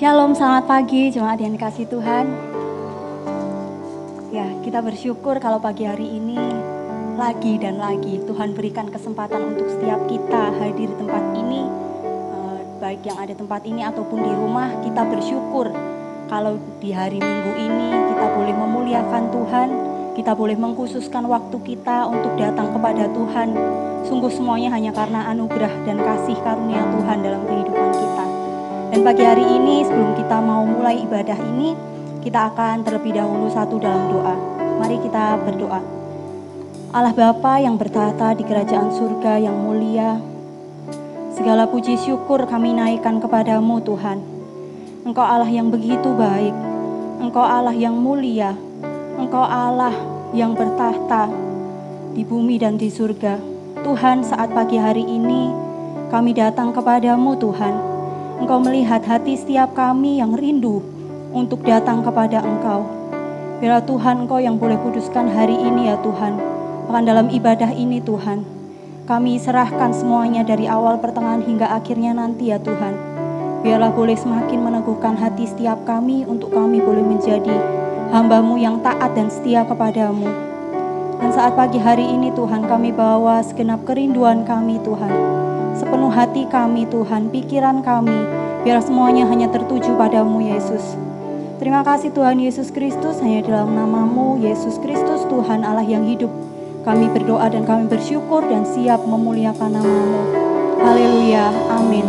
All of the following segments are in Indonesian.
Shalom, selamat pagi jemaat yang dikasih Tuhan. Ya, kita bersyukur kalau pagi hari ini lagi dan lagi Tuhan berikan kesempatan untuk setiap kita hadir di tempat ini, baik yang ada tempat ini ataupun di rumah. Kita bersyukur kalau di hari Minggu ini kita boleh memuliakan Tuhan, kita boleh mengkhususkan waktu kita untuk datang kepada Tuhan. Sungguh semuanya hanya karena anugerah dan kasih karunia Tuhan dalam kehidupan kita. Dan pagi hari ini sebelum kita mau mulai ibadah ini, kita akan terlebih dahulu satu dalam doa. Mari kita berdoa. Allah Bapa yang bertahta di kerajaan surga yang mulia, segala puji syukur kami naikkan kepadamu Tuhan. Engkau Allah yang begitu baik, Engkau Allah yang mulia, Engkau Allah yang bertahta di bumi dan di surga. Tuhan, saat pagi hari ini kami datang kepadamu Tuhan. Engkau melihat hati setiap kami yang rindu untuk datang kepada Engkau. Biarlah Tuhan Engkau yang boleh kuduskan hari ini ya Tuhan. Bahkan dalam ibadah ini Tuhan, kami serahkan semuanya dari awal pertengahan hingga akhirnya nanti ya Tuhan. Biarlah boleh semakin meneguhkan hati setiap kami untuk kami boleh menjadi hamba-Mu yang taat dan setia kepadamu. Dan saat pagi hari ini Tuhan, kami bawa segenap kerinduan kami Tuhan. Sepenuh hati kami Tuhan, pikiran kami, biar semuanya hanya tertuju padamu Yesus. Terima kasih Tuhan Yesus Kristus, hanya dalam nama-Mu Yesus Kristus Tuhan Allah yang hidup. Kami berdoa dan kami bersyukur dan siap memuliakan nama-Mu. Haleluya, amin.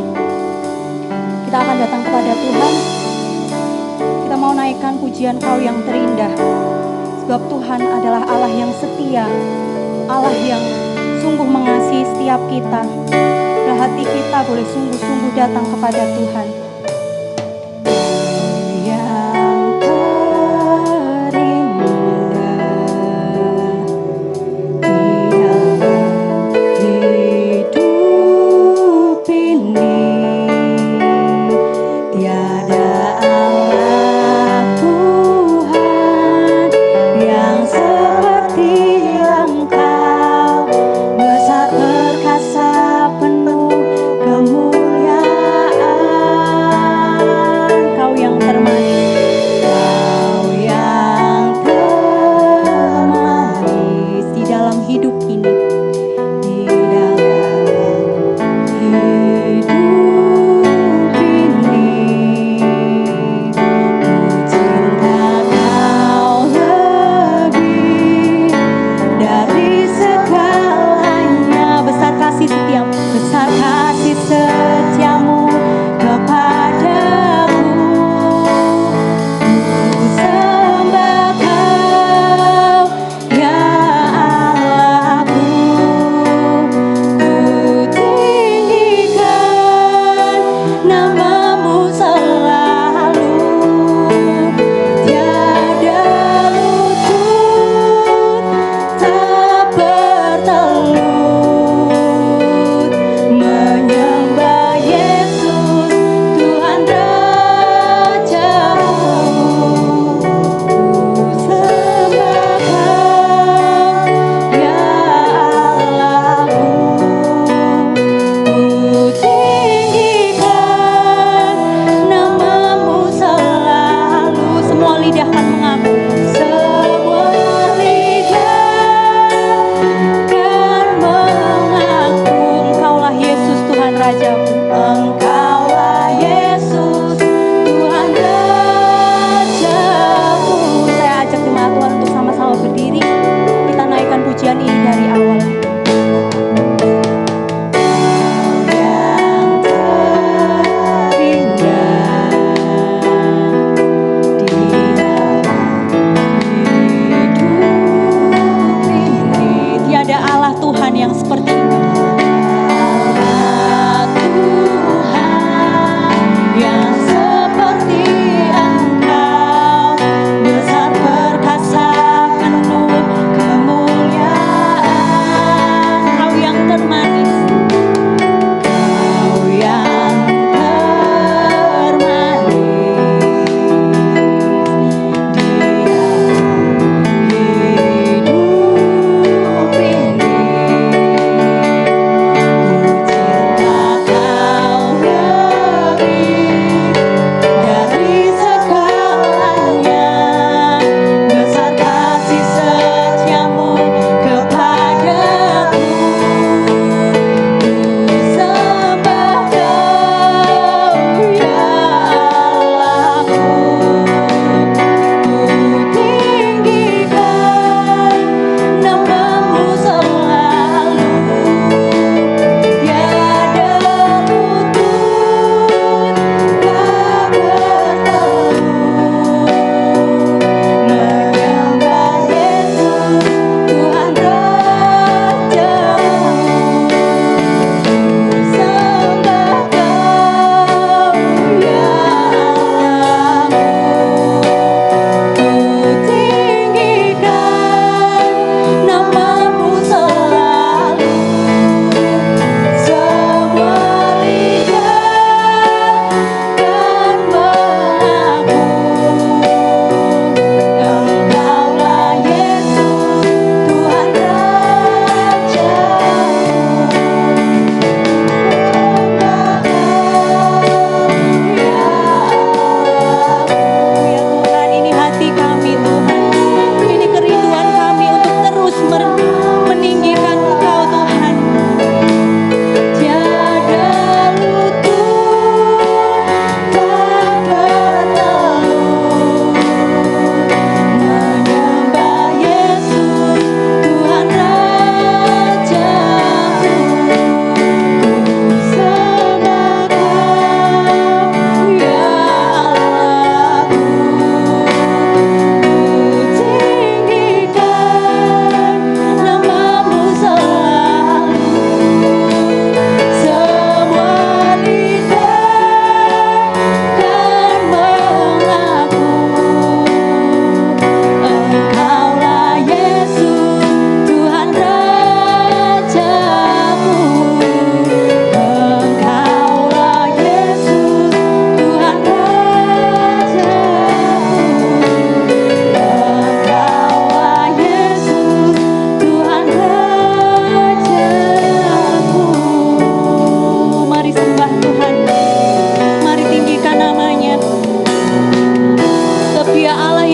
Kita akan datang kepada Tuhan. Kita mau naikkan pujian Kau yang terindah. Sebab Tuhan adalah Allah yang setia, Allah yang sungguh mengasihi setiap kita. Hati kita boleh sungguh-sungguh datang kepada Tuhan. Kemuliaan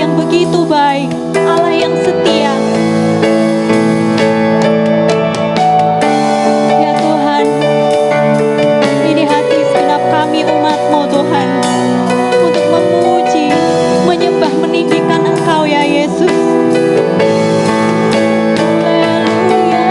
yang begitu baik, Allah yang setia. Ya Tuhan, ini hati segenap kami umat-Mu Tuhan, untuk memuji, menyembah, meninggikan Engkau ya Yesus. Haleluya.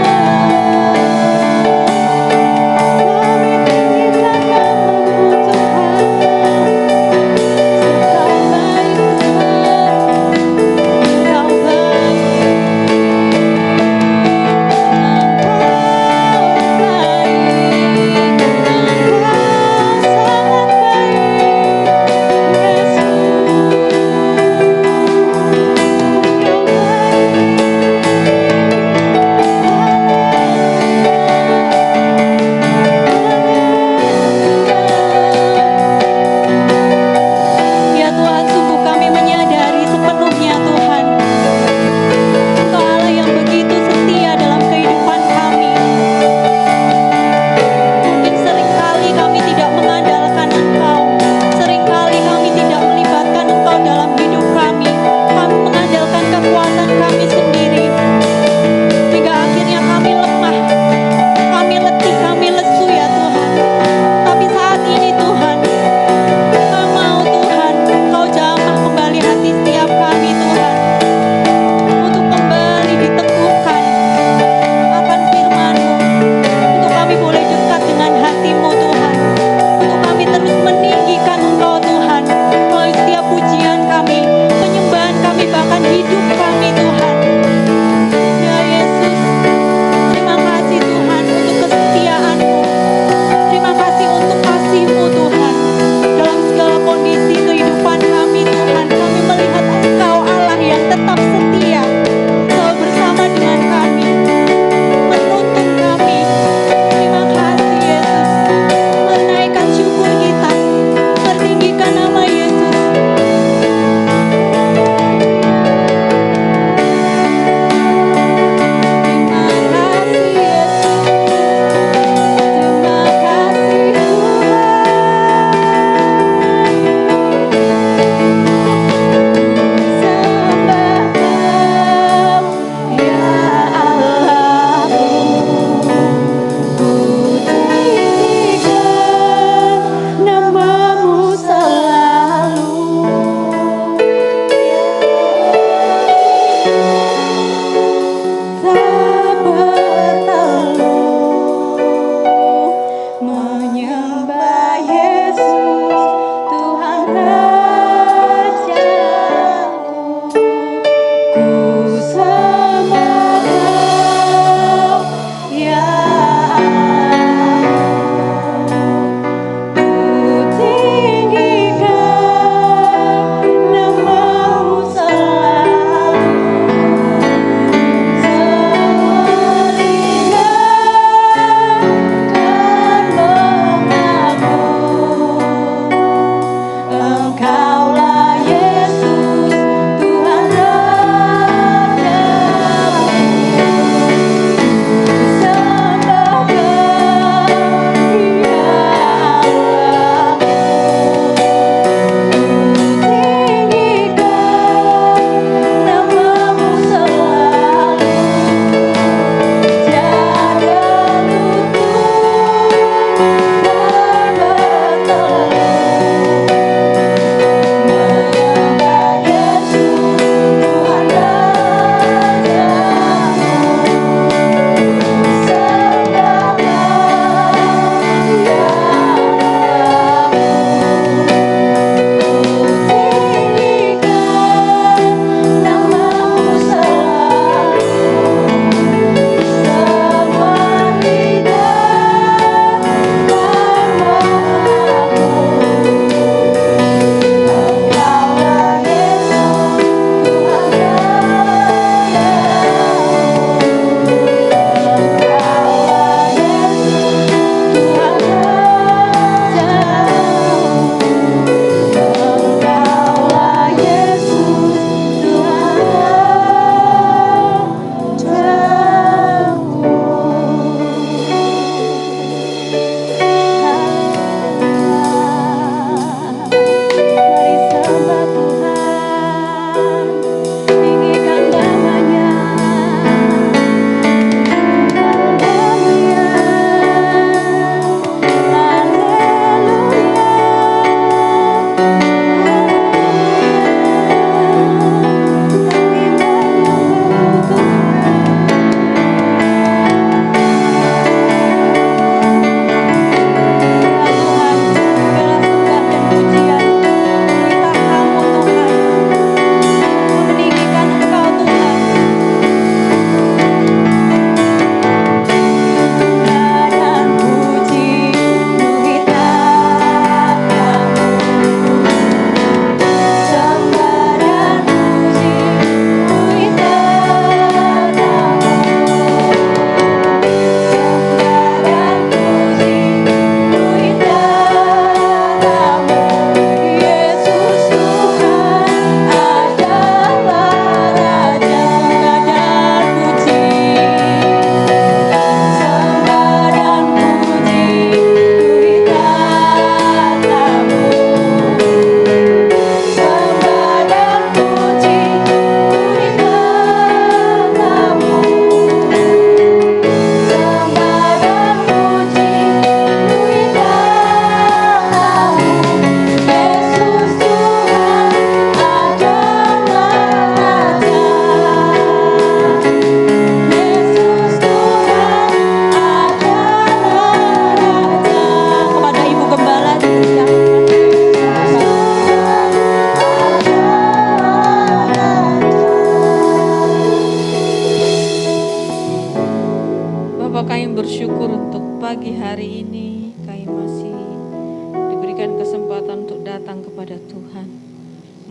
kepada Tuhan,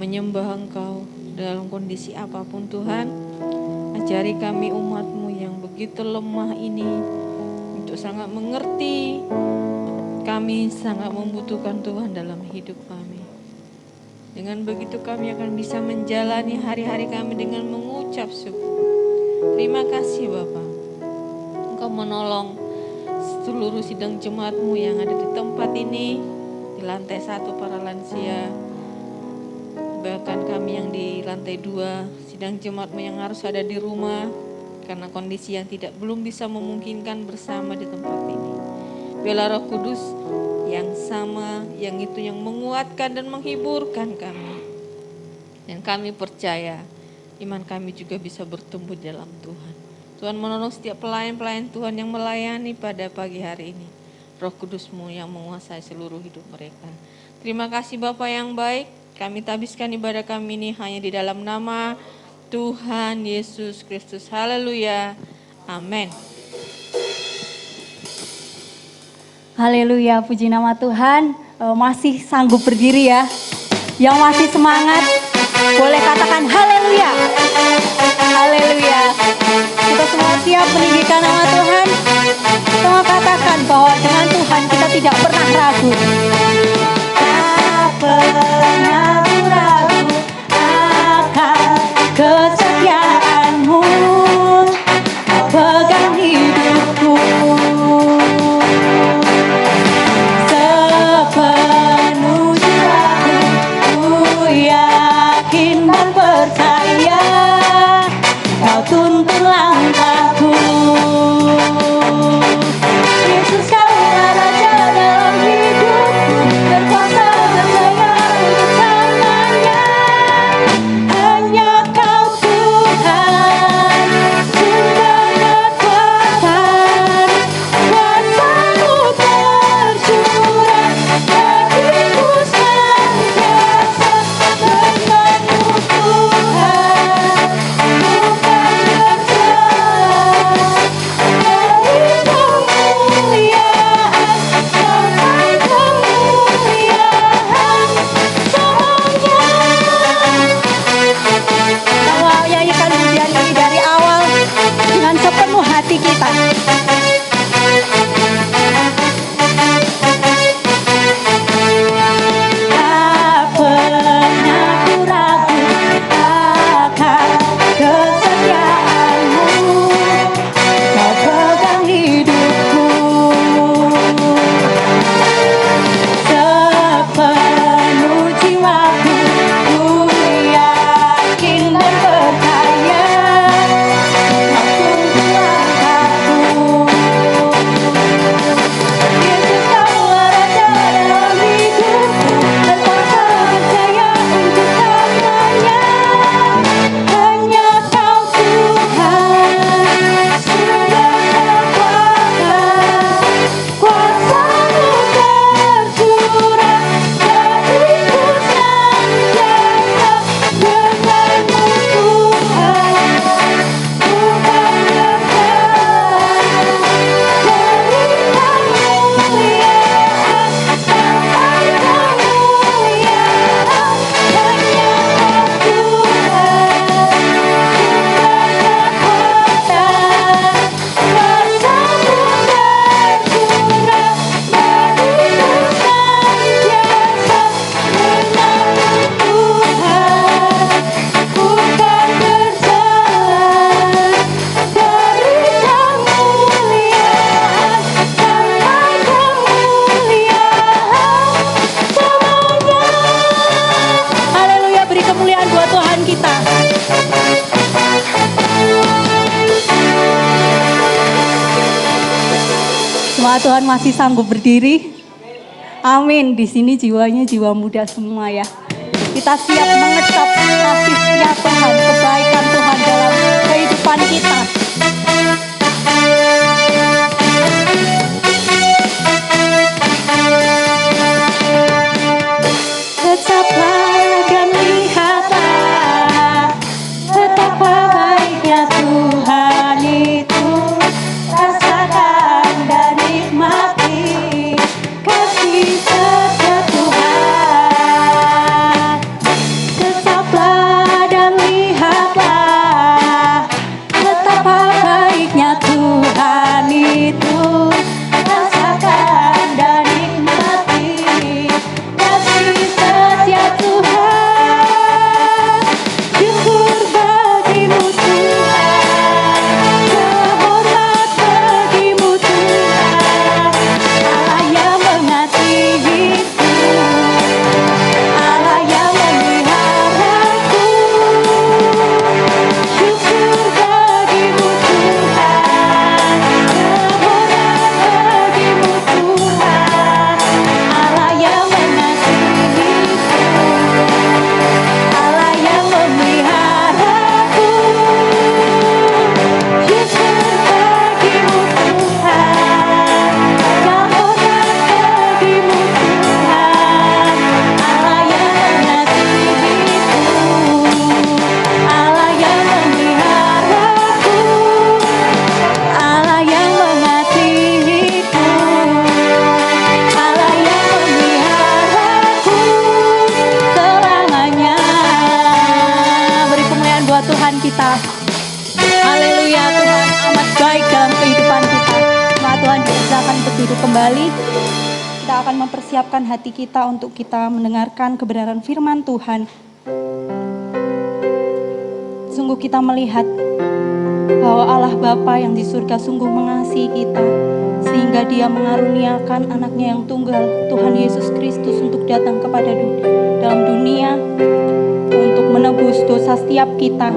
menyembah Engkau dalam kondisi apapun Tuhan. Ajari kami umat-Mu yang begitu lemah ini untuk sangat mengerti. Kami sangat membutuhkan Tuhan dalam hidup kami. Dengan begitu kami akan bisa menjalani hari-hari kami dengan mengucap syukur. Terima kasih Bapa. Engkau menolong seluruh sidang jemaat-Mu yang ada di tempat ini, di lantai 1 para lansia, bahkan kami yang di lantai 2, sidang jemaat-Mu yang harus ada di rumah karena kondisi yang belum bisa memungkinkan bersama di tempat ini. Biarlah Roh Kudus yang sama, yang itu yang menguatkan dan menghiburkan kami. Dan kami percaya iman kami juga bisa bertumbuh dalam Tuhan. Tuhan menolong setiap pelayan-pelayan Tuhan yang melayani pada pagi hari ini. Roh Kudus-Mu yang menguasai seluruh hidup mereka. Terima kasih Bapa yang baik. Kami tabiskan ibadah kami ini hanya di dalam nama Tuhan Yesus Kristus. Haleluya. Amin. Haleluya, puji nama Tuhan. Masih sanggup berdiri ya. Yang masih semangat boleh katakan haleluya. Haleluya. Kita semua siap meninggikan nama Tuhan. Semua katakan bahwa dengan Tuhan kita tidak pernah ragu. Tak pernah ragu akan kesetiaan-Mu. Kau pegang hidupku. Sepenuh jiwaku, ku yakin dan percaya. Kau tuntun langkahku. Yesus, Kau Raja dalam hidupku, berkuasa berjaya untuk selamanya. Hanya Kau Tuhan, sumber kekuatan. Kuasa-Mu tercurah bagiku senantiasa. Denganmu Tuhan, ku kan berjalan dari kemuliaan sampai kemuliaan semuanya. Kalau nyanyikan pujian ini dari awal dengan sepenuh hati kita. Tak pernah ku ragu akan kesetiaan-Mu. Kau pegang hidupku. Sepenuh jiwaku, ku yakin dan percaya. Kau tuntun langkahku. Yesus, Kau Raja dalam hidupku, berkuasa berjaya untuk selamanya. Hanya Kau Tuhan, sumber kekuatan. Kuasa-Mu tercurah bagiku senantiasa. Denganmu Tuhan, ku kan berjalan dari kemuliaan sampai kemuliaan. Hanya Kau Tuhan, sumber kekuatan. Kuasa-Mu tercurah bagiku senantiasa. Denganmu Tuhan, ku kan berjalan dari kemuliaan sampai kemuliaan semuanya. Haleluya, beri kemuliaan buat Tuhan kita. Semua Tuhan masih sanggup berdiri. Amin. Di sini jiwanya jiwa muda semua ya. Kita siap mengecap kasih setia Tuhan, kebaikan Tuhan dalam kehidupan kita. Tetaplah dan lihatlah betapa baiknya Tuhan itu. Rasakan dan nikmati kasih setia Tuhan. duduk kembali. Kita akan mempersiapkan hati kita untuk kita mendengarkan kebenaran firman Tuhan. Sungguh kita melihat bahwa Allah Bapa yang di surga sungguh mengasihi kita, sehingga Dia mengaruniakan anaknya yang tunggal, Tuhan Yesus Kristus, untuk datang kepada dalam dunia untuk menebus dosa setiap kita.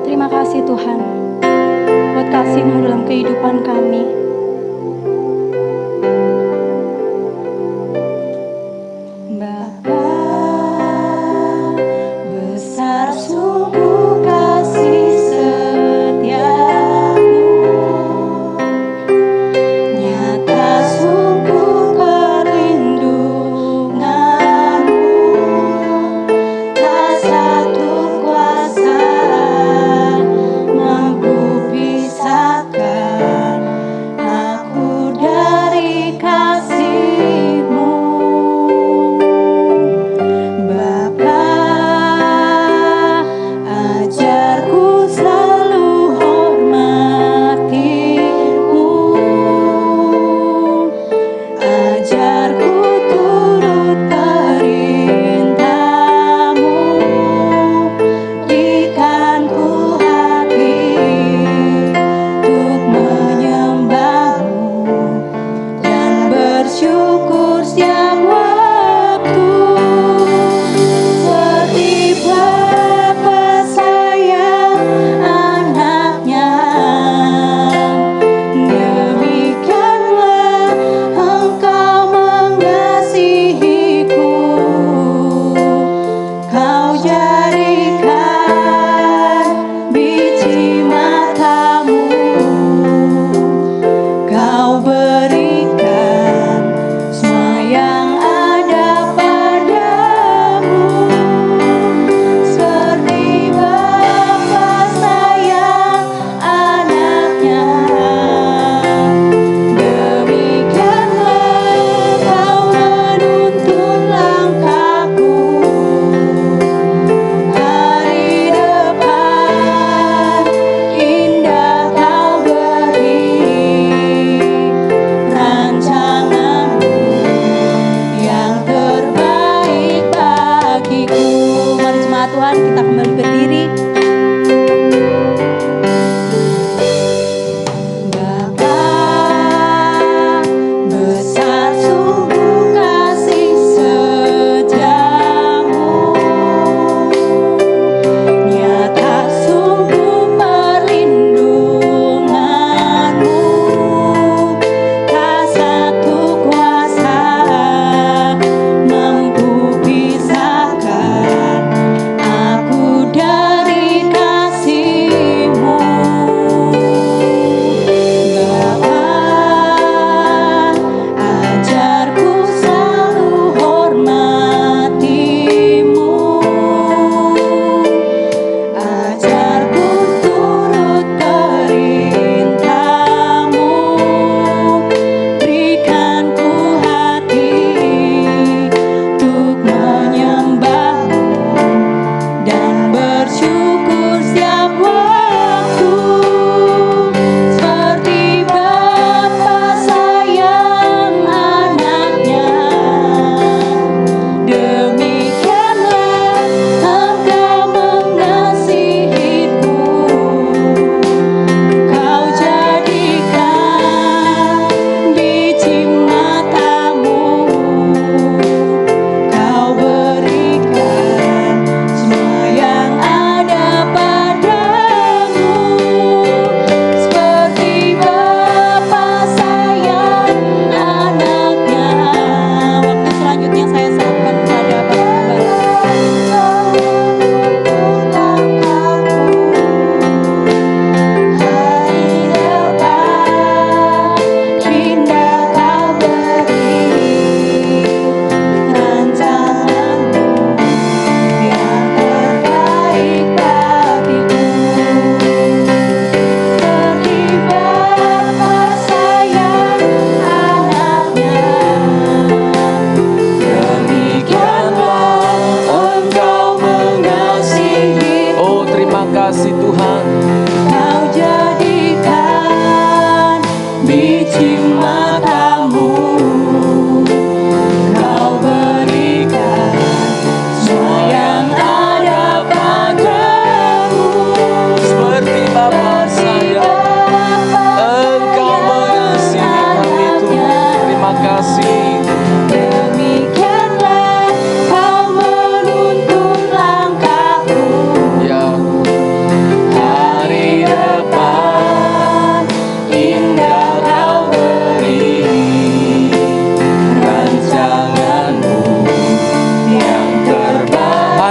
Terima kasih Tuhan buat kasih-Mu dalam kehidupan kami. Bapa, besar sungguh kasih setiamu, nyata sungguh perlindunganmu, tak satu kuasa mampu pisahkan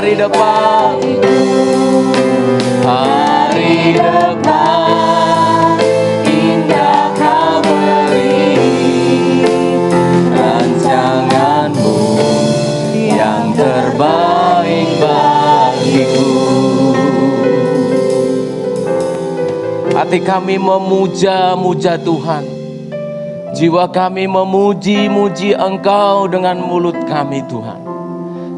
hari depan, hari depan indah kau beri, rancanganmu yang terbaik bagiku. Hati kami memuja-muja Tuhan, jiwa kami memuji-muji Engkau dengan mulut kami Tuhan.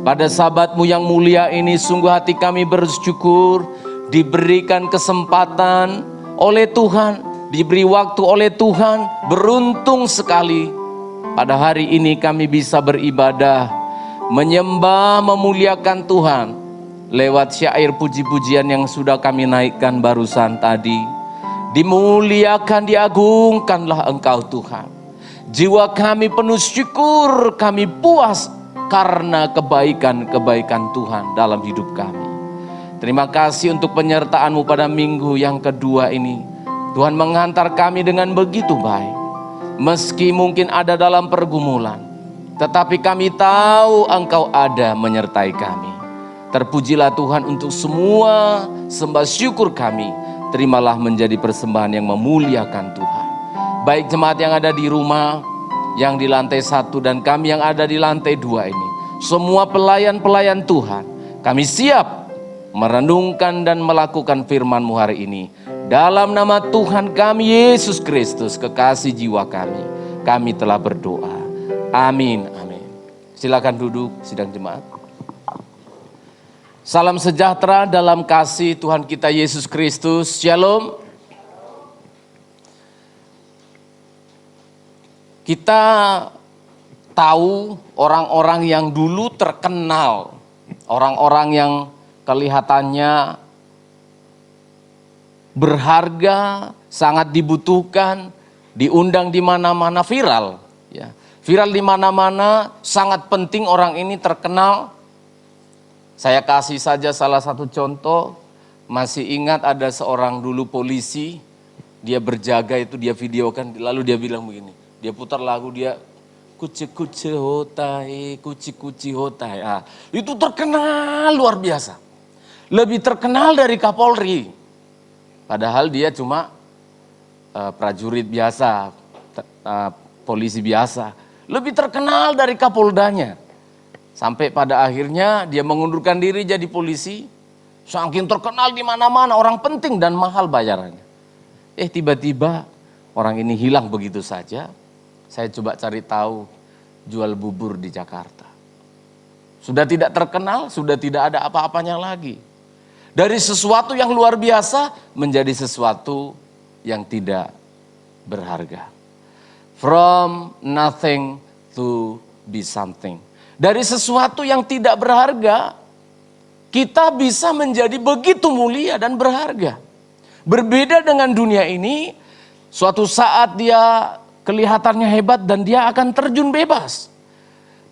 Pada sabatmu yang mulia ini sungguh hati kami bersyukur diberikan kesempatan oleh Tuhan, diberi waktu oleh Tuhan. Beruntung sekali pada hari ini kami bisa beribadah, menyembah, memuliakan Tuhan lewat syair puji-pujian yang sudah kami naikkan barusan tadi. Dimuliakan, diagungkanlah Engkau Tuhan. Jiwa kami penuh syukur, kami puas karena kebaikan-kebaikan Tuhan dalam hidup kami. Terima kasih untuk penyertaan-Mu pada minggu yang kedua ini. Tuhan menghantar kami dengan begitu baik. Meski mungkin ada dalam pergumulan, tetapi kami tahu Engkau ada menyertai kami. Terpujilah Tuhan untuk semua sembah syukur kami. Terimalah menjadi persembahan yang memuliakan Tuhan. Baik jemaat yang ada di rumah, yang di lantai 1 dan kami yang ada di lantai 2 ini. Semua pelayan-pelayan Tuhan, kami siap merenungkan dan melakukan firman-Mu hari ini. Dalam nama Tuhan kami Yesus Kristus, kekasih jiwa kami telah berdoa. Amin, amin. Silakan duduk sidang jemaat. Salam sejahtera dalam kasih Tuhan kita Yesus Kristus. Shalom. Kita tahu orang-orang yang dulu terkenal, orang-orang yang kelihatannya berharga, sangat dibutuhkan, diundang di mana-mana, viral. Ya. Viral di mana-mana, sangat penting orang ini terkenal. Saya kasih saja salah satu contoh. Masih ingat ada seorang dulu polisi, dia berjaga itu, dia videokan, lalu dia bilang begini, dia putar lagu dia, kuci-kuci hotai, kuci-kuci hotai. Itu terkenal luar biasa. Lebih terkenal dari Kapolri. Padahal dia cuma prajurit biasa, polisi biasa. Lebih terkenal dari Kapoldanya. Sampai pada akhirnya dia mengundurkan diri jadi polisi. Saking terkenal di mana-mana, orang penting dan mahal bayarannya. Tiba-tiba orang ini hilang begitu saja. Saya coba cari tahu, jual bubur di Jakarta. Sudah tidak terkenal, sudah tidak ada apa-apanya lagi. Dari sesuatu yang luar biasa menjadi sesuatu yang tidak berharga. From nothing to be something. Dari sesuatu yang tidak berharga, kita bisa menjadi begitu mulia dan berharga. Berbeda dengan dunia ini, suatu saat dia kelihatannya hebat dan dia akan terjun bebas.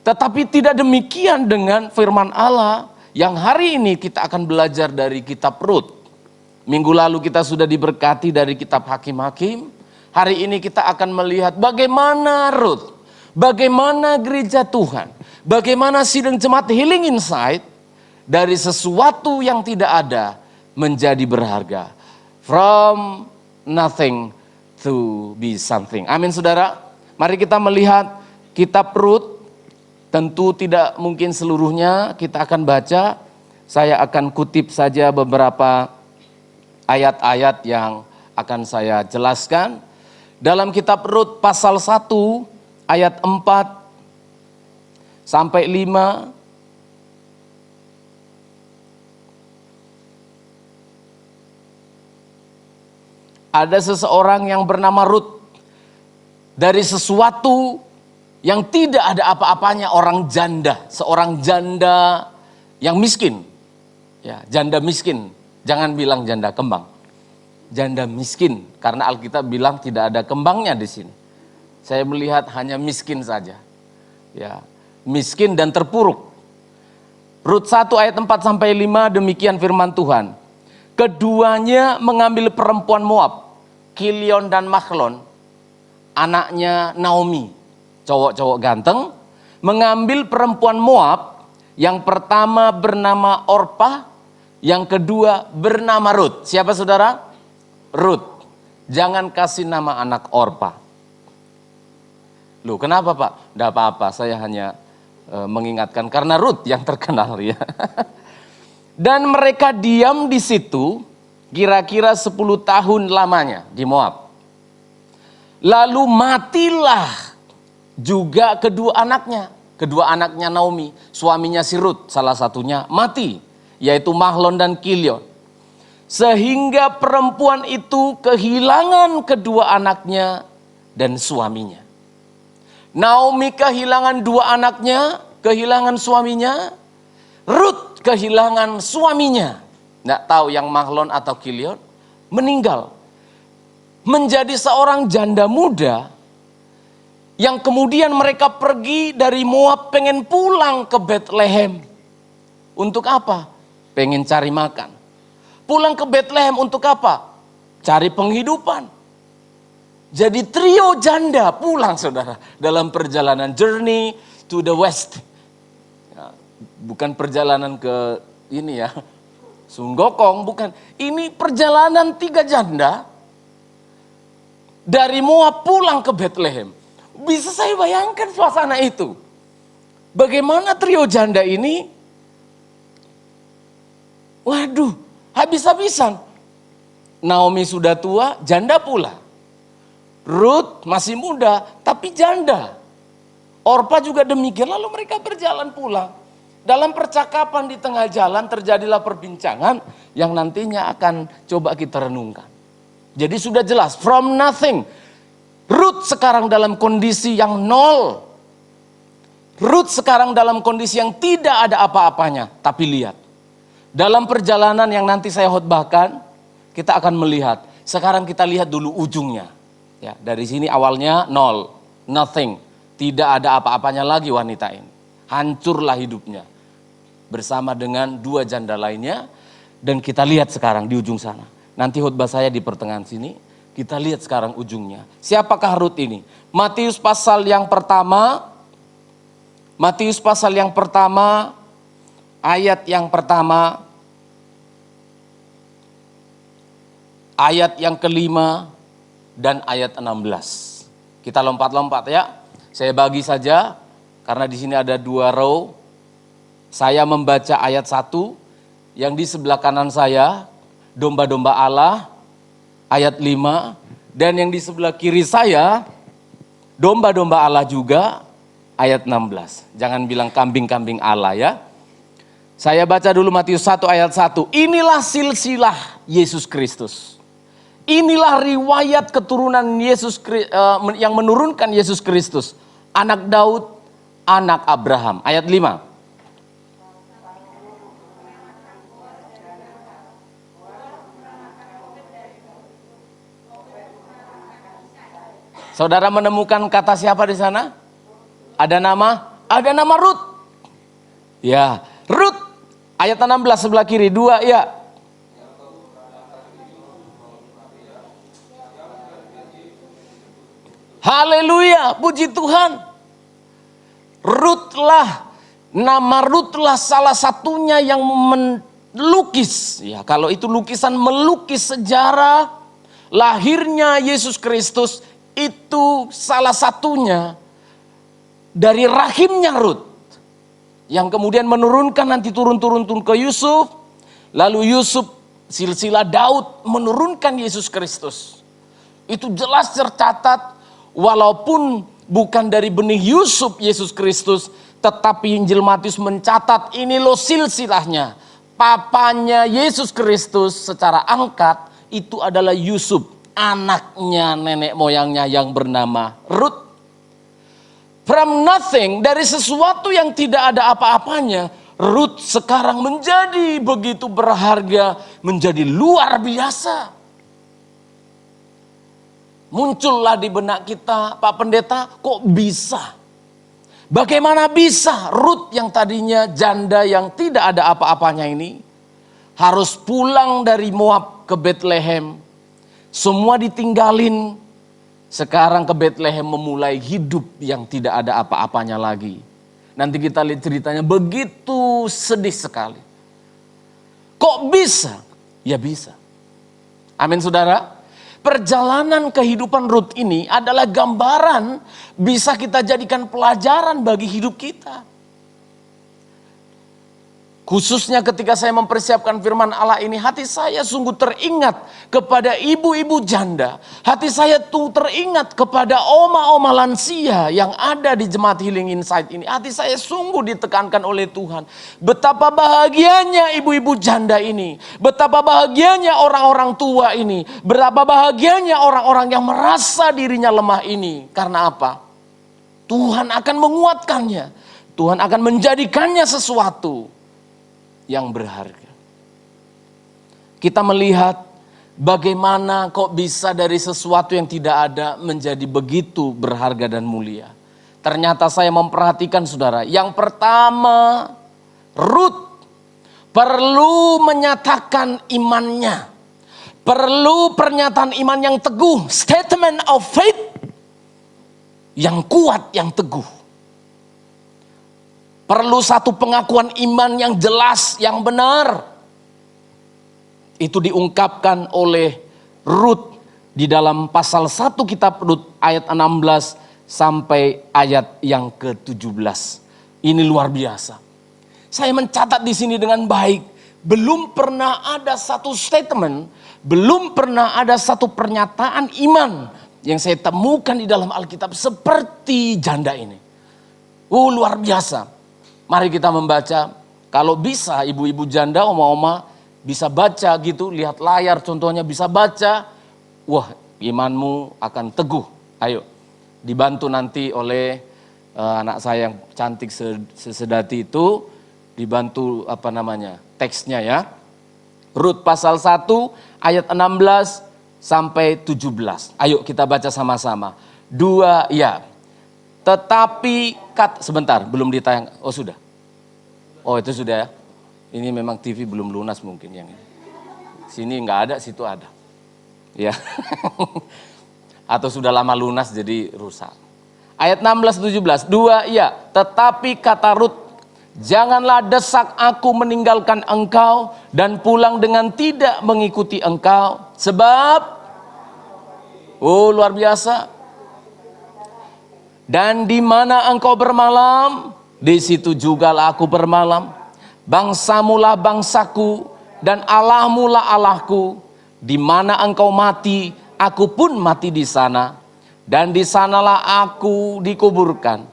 Tetapi tidak demikian dengan firman Allah yang hari ini kita akan belajar dari kitab Rut. Minggu lalu kita sudah diberkati dari kitab Hakim-Hakim. Hari ini kita akan melihat bagaimana Rut, bagaimana gereja Tuhan, bagaimana sidang jemaat Healing Insight dari sesuatu yang tidak ada menjadi berharga. From nothing to be something. Amin saudara. Mari kita melihat kitab Rut. Tentu tidak mungkin seluruhnya kita akan baca. Saya akan kutip saja beberapa ayat-ayat yang akan saya jelaskan. Dalam kitab Rut pasal 1 ayat 4 sampai 5. Ada seseorang yang bernama Rut. Dari sesuatu yang tidak ada apa-apanya, orang janda. Seorang janda yang miskin. Ya, janda miskin. Jangan bilang janda kembang. Janda miskin. Karena Alkitab bilang tidak ada kembangnya di sini. Saya melihat hanya miskin saja. Ya, miskin dan terpuruk. Rut 1 ayat 4 sampai 5 demikian firman Tuhan. Keduanya mengambil perempuan Moab, Kilion dan Mahlon, anaknya Naomi, cowok-cowok ganteng, mengambil perempuan Moab Yang pertama bernama Orpa, yang kedua bernama Rut. Siapa saudara? Rut. Jangan kasih nama anak Orpa. Loh, kenapa Pak? Tidak apa-apa, saya hanya mengingatkan karena Rut yang terkenal ya. Dan mereka diam di situ kira-kira 10 tahun lamanya di Moab. Lalu matilah juga kedua anaknya Naomi, suaminya si Rut, salah satunya mati, yaitu Mahlon dan Kilion. Sehingga perempuan itu kehilangan kedua anaknya dan suaminya. Naomi kehilangan 2 anaknya, kehilangan suaminya. Rut kehilangan suaminya. Nggak tahu yang Mahlon atau Kilion, meninggal. Menjadi seorang janda muda yang kemudian mereka pergi dari Moab pengen pulang ke Bethlehem. Untuk apa? Pengen cari makan. Pulang ke Bethlehem untuk apa? Cari penghidupan. Jadi trio janda pulang saudara dalam perjalanan journey to the west. Ya, bukan perjalanan ke ini ya, Sunggokong, bukan. Ini perjalanan 3 janda dari Moab pulang ke Bethlehem. Bisa saya bayangkan suasana itu. Bagaimana trio janda ini? Waduh, habis-habisan. Naomi sudah tua, janda pula. Rut masih muda, tapi janda. Orpa juga demikian, lalu mereka berjalan pulang. Dalam percakapan di tengah jalan terjadilah perbincangan yang nantinya akan coba kita renungkan. Jadi sudah jelas, from nothing. Rut sekarang dalam kondisi yang nol. Rut sekarang dalam kondisi yang tidak ada apa-apanya. Tapi lihat, dalam perjalanan yang nanti saya khotbahkan, kita akan melihat. Sekarang kita lihat dulu ujungnya. Ya, dari sini awalnya nol, nothing. Tidak ada apa-apanya lagi wanita ini. Hancurlah hidupnya. Bersama dengan 2 janda lainnya. Dan kita lihat sekarang di ujung sana. Nanti khotbah saya di pertengahan sini. Kita lihat sekarang ujungnya. Siapakah Rut ini? Matius pasal yang pertama. Matius pasal yang pertama. Ayat yang pertama. Ayat yang kelima. Dan ayat 16. Kita lompat-lompat ya. Saya bagi saja karena di sini ada 2 row. Saya membaca ayat 1 yang di sebelah kanan saya domba-domba Allah ayat 5 dan yang di sebelah kiri saya domba-domba Allah juga ayat 16. Jangan bilang kambing-kambing Allah ya. Saya baca dulu Matius 1 ayat 1. Inilah silsilah Yesus Kristus. Inilah riwayat keturunan Yesus yang menurunkan Yesus Kristus. Anak Daud, anak Abraham. Ayat 5. Saudara menemukan kata siapa di sana? Ada nama Rut. Ya, Rut. Ayat 16 sebelah kiri, 2 ya. Haleluya, puji Tuhan. Nama Rutlah salah satunya yang melukis. Ya, kalau itu lukisan melukis sejarah lahirnya Yesus Kristus, itu salah satunya dari rahimnya Rut. Yang kemudian menurunkan nanti turun-turun ke Yusuf. Lalu Yusuf silsilah Daud menurunkan Yesus Kristus. Itu jelas tercatat. Walaupun bukan dari benih Yusuf Yesus Kristus, tetapi Injil Matius mencatat ini loh silsilahnya. Papanya Yesus Kristus secara angkat itu adalah Yusuf, anaknya nenek moyangnya yang bernama Rut. From nothing, dari sesuatu yang tidak ada apa-apanya, Rut sekarang menjadi begitu berharga, menjadi luar biasa. Muncullah di benak kita, Pak Pendeta, kok bisa? Bagaimana bisa Rut yang tadinya janda yang tidak ada apa-apanya ini harus pulang dari Moab ke Bethlehem. Semua ditinggalin, sekarang ke Bethlehem memulai hidup yang tidak ada apa-apanya lagi. Nanti kita lihat ceritanya begitu sungguh sedih sekali. Kok bisa? Ya bisa. Amin saudara. Perjalanan kehidupan Rut ini adalah gambaran bisa kita jadikan pelajaran bagi hidup kita. Khususnya ketika saya mempersiapkan firman Allah ini, hati saya sungguh teringat kepada ibu-ibu janda. Hati saya tuh teringat kepada oma-oma lansia yang ada di Jemaat Healing Insight ini. Hati saya sungguh ditekankan oleh Tuhan. Betapa bahagianya ibu-ibu janda ini. Betapa bahagianya orang-orang tua ini. Betapa bahagianya orang-orang yang merasa dirinya lemah ini. Karena apa? Tuhan akan menguatkannya. Tuhan akan menjadikannya sesuatu yang berharga. Kita melihat bagaimana kok bisa dari sesuatu yang tidak ada menjadi begitu berharga dan mulia. Ternyata saya memperhatikan saudara, yang pertama Rut perlu menyatakan imannya. Perlu pernyataan iman yang teguh, statement of faith yang kuat, yang teguh. Perlu satu pengakuan iman yang jelas, yang benar. Itu diungkapkan oleh Rut di dalam pasal 1 kitab Rut ayat 16 sampai ayat yang ke-17. Ini luar biasa. Saya mencatat di sini dengan baik. Belum pernah ada satu statement, belum pernah ada satu pernyataan iman yang saya temukan di dalam Alkitab seperti janda ini. Luar biasa. Mari kita membaca, kalau bisa ibu-ibu janda, oma-oma bisa baca gitu, lihat layar contohnya bisa baca. Wah, imanmu akan teguh. Ayo, dibantu nanti oleh anak saya yang cantik sesedati itu, dibantu teksnya ya. Rut pasal 1 ayat 16 sampai 17. Ayo kita baca sama-sama. 2 ya. Tetapi sebentar, belum ditayang. Oh sudah. Oh itu sudah ya. Ini memang TV belum lunas mungkin yang ini. Sini nggak ada, situ ada. Ya. Atau sudah lama lunas jadi rusak. Ayat 16-17. 2 ya. Tetapi kata Rut, janganlah desak aku meninggalkan engkau dan pulang dengan tidak mengikuti engkau. Sebab, luar biasa. Dan di mana engkau bermalam, di situ jugalah aku bermalam. Bangsamulah bangsaku dan Allahmulah Allahku. Di mana engkau mati, aku pun mati di sana. Dan di sanalah aku dikuburkan.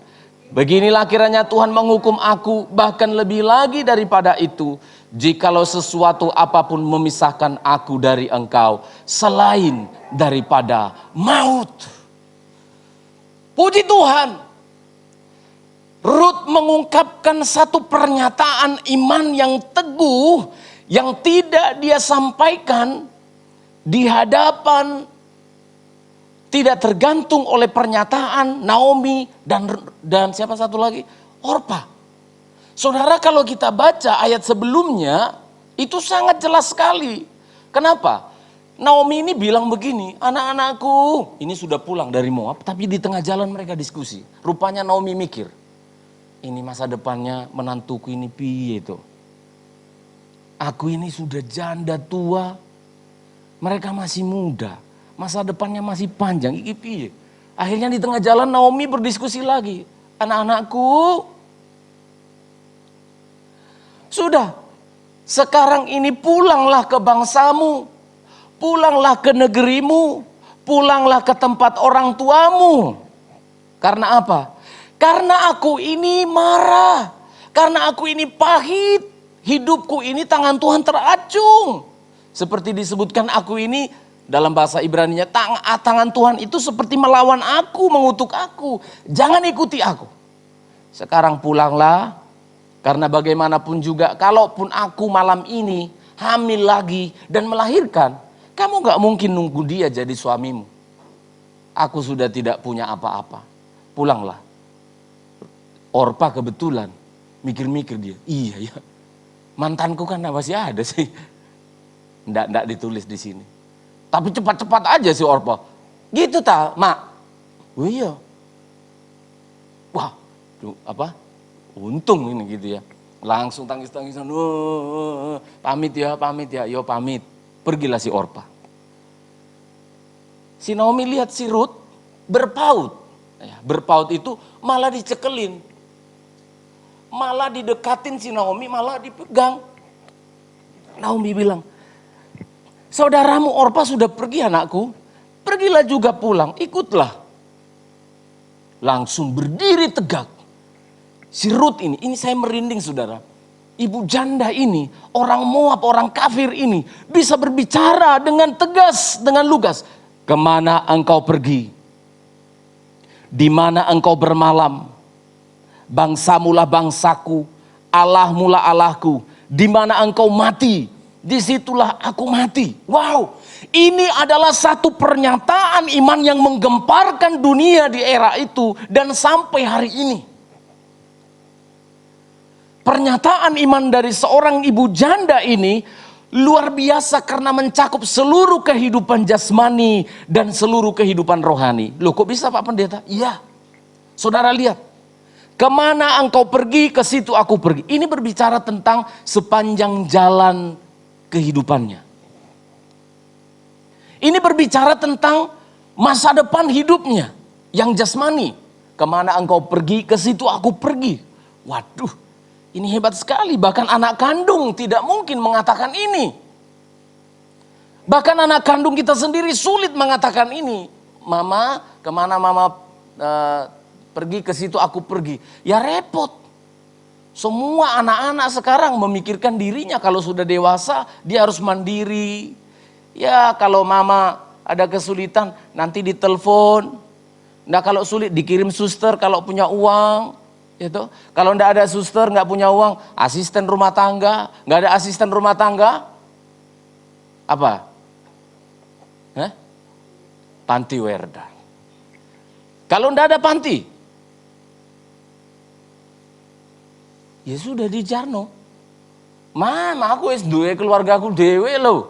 Beginilah kiranya Tuhan menghukum aku, bahkan lebih lagi daripada itu, jikalau sesuatu apapun memisahkan aku dari engkau, selain daripada maut. Puji Tuhan, Rut mengungkapkan satu pernyataan iman yang teguh, yang tidak dia sampaikan di hadapan, tidak tergantung oleh pernyataan Naomi dan siapa satu lagi? Orpa. Saudara, kalau kita baca ayat sebelumnya, itu sangat jelas sekali. Kenapa? Naomi ini bilang begini, anak-anakku, ini sudah pulang dari Moab, tapi di tengah jalan mereka diskusi. Rupanya Naomi mikir, ini masa depannya menantuku ini piye itu. Aku ini sudah janda tua, mereka masih muda, masa depannya masih panjang, iki piye. Akhirnya di tengah jalan Naomi berdiskusi lagi, anak-anakku, sudah, sekarang ini pulanglah ke bangsamu, pulanglah ke negerimu, pulanglah ke tempat orang tuamu. Karena apa? Karena aku ini marah, karena aku ini pahit, hidupku ini tangan Tuhan teracung. Seperti disebutkan aku ini dalam bahasa Ibrani-nya, tangan Tuhan itu seperti melawan aku, mengutuk aku. Jangan ikuti aku. Sekarang pulanglah, karena bagaimanapun juga, kalaupun aku malam ini hamil lagi dan melahirkan, kamu gak mungkin nunggu dia jadi suamimu. Aku sudah tidak punya apa-apa. Pulanglah. Orpa kebetulan mikir-mikir dia. Iya ya. Mantanku kan masih ada sih. Nggak ditulis di sini. Tapi cepat-cepat aja si Orpa. Gitu tak, Mak? Oh iya. Wah, untung ini gitu ya. Langsung tangis-tangisan, pamit ya, yo pamit. Pergilah si Orpa. Si Naomi lihat si Ruth berpaut. Berpaut itu malah dicekelin. Malah didekatin si Naomi, malah dipegang. Naomi bilang, saudaramu Orpa sudah pergi anakku, pergilah juga pulang, ikutlah. Langsung berdiri tegak. Si Ruth ini saya merinding saudara. Ibu janda ini, orang Moab, orang kafir ini bisa berbicara dengan tegas, dengan lugas. Kemana engkau pergi? Di mana engkau bermalam? Bangsamulah bangsaku, Allahmulah Allahku. Di mana engkau mati, disitulah aku mati. Wow, ini adalah satu pernyataan iman yang menggemparkan dunia di era itu dan sampai hari ini. Pernyataan iman dari seorang ibu janda ini luar biasa karena mencakup seluruh kehidupan jasmani dan seluruh kehidupan rohani. Loh kok bisa Pak Pendeta? Iya. Saudara lihat. Kemana engkau pergi, ke situ aku pergi. Ini berbicara tentang sepanjang jalan kehidupannya. Ini berbicara tentang masa depan hidupnya yang jasmani. Kemana engkau pergi, ke situ aku pergi. Waduh, ini hebat sekali. Bahkan anak kandung tidak mungkin mengatakan ini. Bahkan anak kandung kita sendiri sulit mengatakan ini. Mama, kemana mama pergi, ke situ aku pergi. Ya repot. Semua anak-anak sekarang memikirkan dirinya kalau sudah dewasa dia harus mandiri. Ya kalau mama ada kesulitan nanti ditelepon. Nah kalau sulit dikirim suster kalau punya uang. Gitu. Kalau enggak ada suster, enggak punya uang, asisten rumah tangga. Enggak ada asisten rumah tangga, apa? Panti Werda. Kalau enggak ada panti, ya sudah di Jarno. Mama aku wis duwe keluarga aku dewe loh.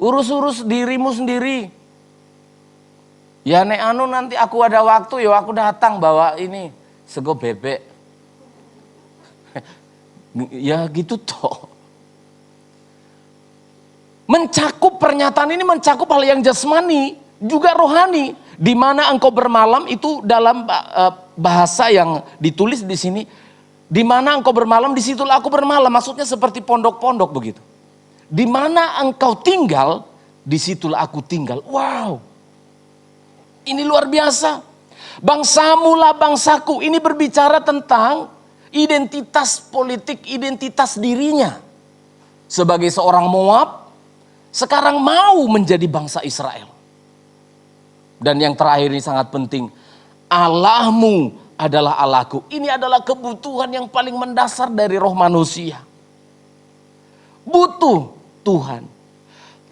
Urus-urus dirimu sendiri. Ya nek anu nanti aku ada waktu ya aku datang bawa ini sego bebek. Ya gitu toh. Mencakup pernyataan ini mencakup hal yang jasmani juga rohani. Di mana engkau bermalam itu dalam bahasa yang ditulis di sini. Di mana engkau bermalam disitulah aku bermalam. Maksudnya seperti pondok-pondok begitu. Di mana engkau tinggal disitulah aku tinggal. Wow. Ini luar biasa. Bangsamulah bangsaku. Ini berbicara tentang identitas politik, identitas dirinya. Sebagai seorang Moab, sekarang mau menjadi bangsa Israel. Dan yang terakhir ini sangat penting. Allahmu adalah Allahku. Ini adalah kebutuhan yang paling mendasar dari roh manusia. Butuh Tuhan.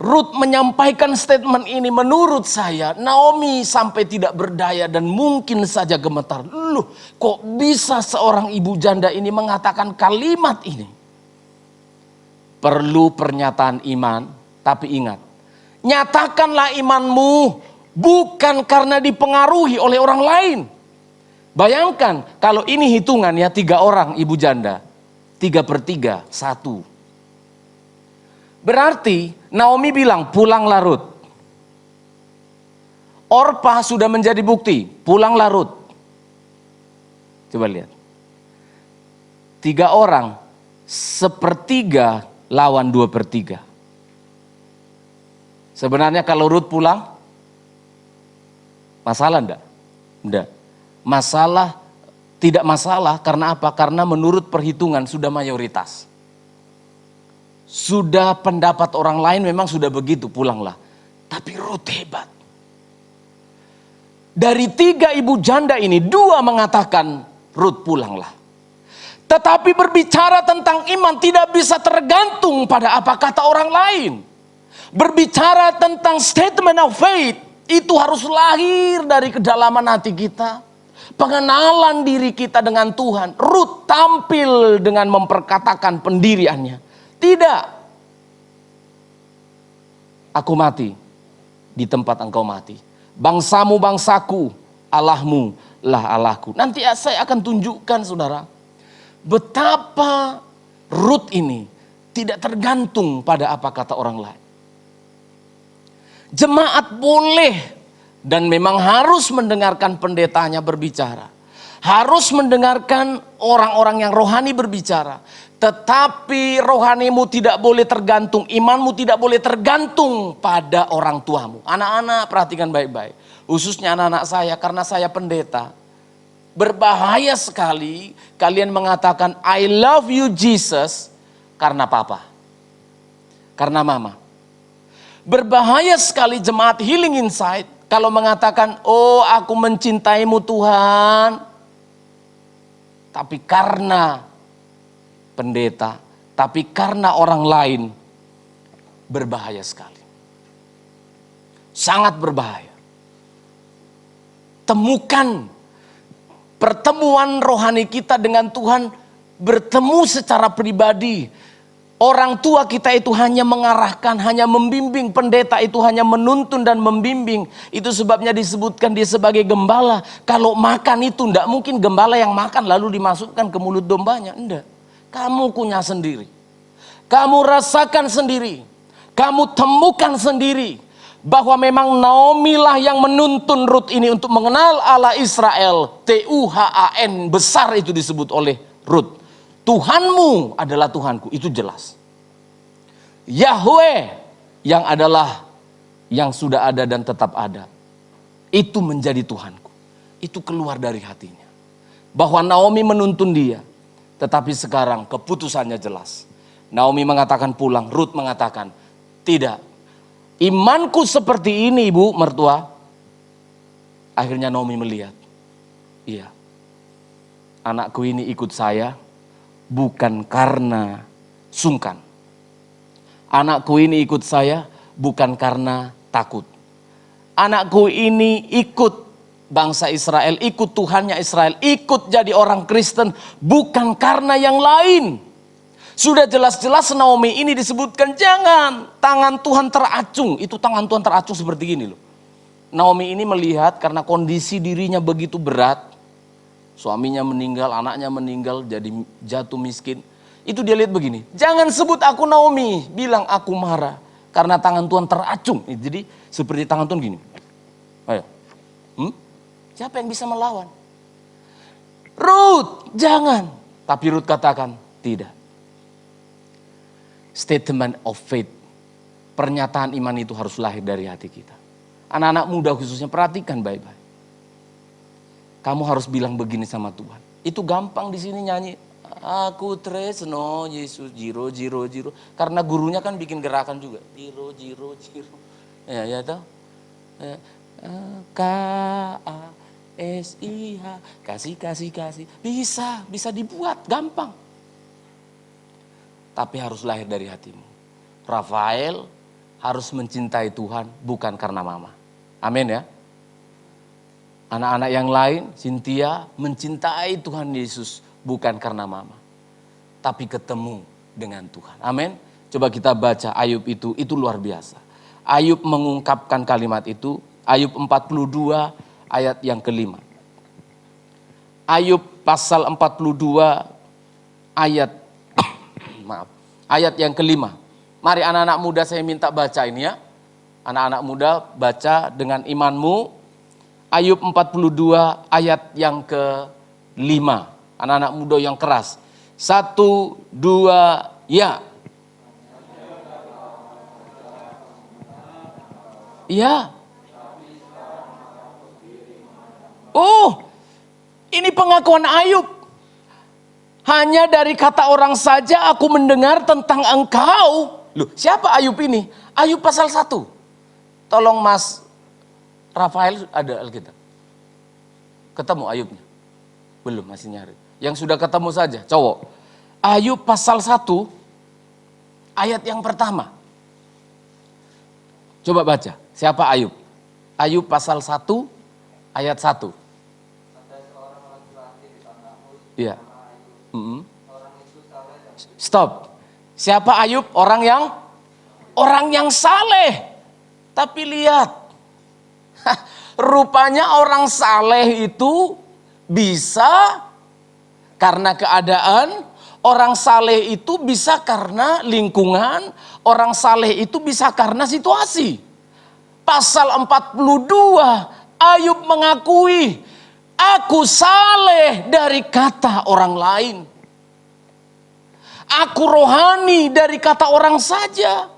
Ruth menyampaikan statement ini, menurut saya Naomi sampai tidak berdaya dan mungkin saja gemetar. Loh, kok bisa seorang ibu janda ini mengatakan kalimat ini? Perlu pernyataan iman, tapi ingat, nyatakanlah imanmu bukan karena dipengaruhi oleh orang lain. Bayangkan kalau ini hitungan ya 3 orang ibu janda, 3/3, 1. Berarti Naomi bilang pulanglah Ruth. Orpa sudah menjadi bukti, pulanglah Ruth. Coba lihat. 3 orang, 1/3 lawan 2/3. Sebenarnya kalau Ruth pulang, masalah enggak? Enggak. Masalah, tidak masalah karena apa? Karena menurut perhitungan sudah mayoritas. Sudah pendapat orang lain memang sudah begitu, pulanglah. Tapi Ruth hebat. Dari 3 ibu janda ini, 2 mengatakan Ruth pulanglah. Tetapi berbicara tentang iman tidak bisa tergantung pada apa kata orang lain. Berbicara tentang statement of faith, itu harus lahir dari kedalaman hati kita. Pengenalan diri kita dengan Tuhan. Ruth tampil dengan memperkatakan pendiriannya. Tidak. Aku mati di tempat engkau mati. Bangsamu bangsaku, Allahmu lah Allahku. Nanti saya akan tunjukkan saudara. betapa Ruth ini tidak tergantung pada apa kata orang lain. Jemaat boleh dan memang harus mendengarkan pendetanya berbicara. Harus mendengarkan orang-orang yang rohani berbicara. Tetapi rohanimu tidak boleh tergantung, imanmu tidak boleh tergantung pada orang tuamu. Anak-anak perhatikan baik-baik. Khususnya anak-anak saya, karena saya pendeta. Berbahaya sekali kalian mengatakan I love you Jesus karena papa. Karena mama. Berbahaya sekali jemaat Healing Insight kalau mengatakan, oh aku mencintaimu Tuhan. Tapi karena pendeta, tapi karena orang lain, berbahaya sekali. Sangat berbahaya. Temukan pertemuan rohani kita dengan Tuhan, bertemu secara pribadi. Orang tua kita itu hanya mengarahkan, hanya membimbing. Pendeta itu hanya menuntun dan membimbing. Itu sebabnya disebutkan dia sebagai gembala. Kalau makan itu tidak mungkin gembala yang makan lalu dimasukkan ke mulut dombanya. Enggak. Kamu punya sendiri. Kamu rasakan sendiri. Kamu temukan sendiri. Bahwa memang Naomi lah yang menuntun Ruth ini untuk mengenal Allah Israel. Tuhan, besar itu disebut oleh Ruth. Tuhanmu adalah Tuhanku, itu jelas. Yahweh yang adalah yang sudah ada dan tetap ada. Itu menjadi Tuhanku. Itu keluar dari hatinya. Bahwa Naomi menuntun dia. Tetapi sekarang keputusannya jelas. Naomi mengatakan pulang, Ruth mengatakan tidak. Imanku seperti ini ibu mertua. Akhirnya Naomi melihat. Iya. Anakku ini ikut saya. Bukan karena sungkan. Anakku ini ikut saya bukan karena takut. Anakku ini ikut bangsa Israel, ikut Tuhannya Israel, ikut jadi orang Kristen bukan karena yang lain. Sudah jelas-jelas Naomi ini disebutkan jangan tangan Tuhan teracung. Itu tangan Tuhan teracung seperti gini loh. Naomi ini melihat karena kondisi dirinya begitu berat. Suaminya meninggal, anaknya meninggal, jadi jatuh miskin. Itu dia lihat begini, jangan sebut aku Naomi, bilang aku marah. Karena tangan Tuhan teracung. Jadi seperti tangan Tuhan gini. Ayo. Siapa yang bisa melawan? Ruth, jangan. Tapi Ruth katakan, tidak. Statement of faith. Pernyataan iman itu harus lahir dari hati kita. Anak-anak muda khususnya perhatikan baik-baik. Kamu harus bilang begini sama Tuhan. Itu gampang di sini nyanyi. Aku tresno Yesus jiro jiro jiro. Karena gurunya kan bikin gerakan juga. Jiro jiro jiro. Ya tahu. K-A-S-I-H. Kasih. Bisa dibuat gampang. Tapi harus lahir dari hatimu. Rafael harus mencintai Tuhan bukan karena mama. Amin ya. Anak-anak yang lain, Cynthia mencintai Tuhan Yesus bukan karena mama. Tapi ketemu dengan Tuhan. Amin. Coba kita baca Ayub itu luar biasa. Ayub mengungkapkan kalimat itu, Ayub 42 ayat yang kelima. Ayub pasal 42 ayat, ayat yang kelima. Mari anak-anak muda saya minta baca ini ya. Anak-anak muda baca dengan imanmu. Ayub 42 ayat yang ke-5. Anak-anak muda yang keras. 1, 2, ya. Ya. Oh, ini pengakuan Ayub. Hanya dari kata orang saja aku mendengar tentang engkau. Loh, siapa Ayub ini? Ayub pasal 1. Tolong Mas Rafael ada Alkitab. Ketemu Ayubnya? Belum, masih nyari. Yang sudah ketemu saja, cowok. Ayub pasal 1, ayat yang pertama. Coba baca, siapa Ayub? Ayub pasal 1, ayat 1. Iya. Stop. Siapa Ayub? Orang yang saleh. Tapi lihat. Rupanya orang saleh itu bisa karena keadaan, orang saleh itu bisa karena lingkungan, orang saleh itu bisa karena situasi. Pasal 42, Ayub mengakui, aku saleh dari kata orang lain. Aku rohani dari kata orang saja.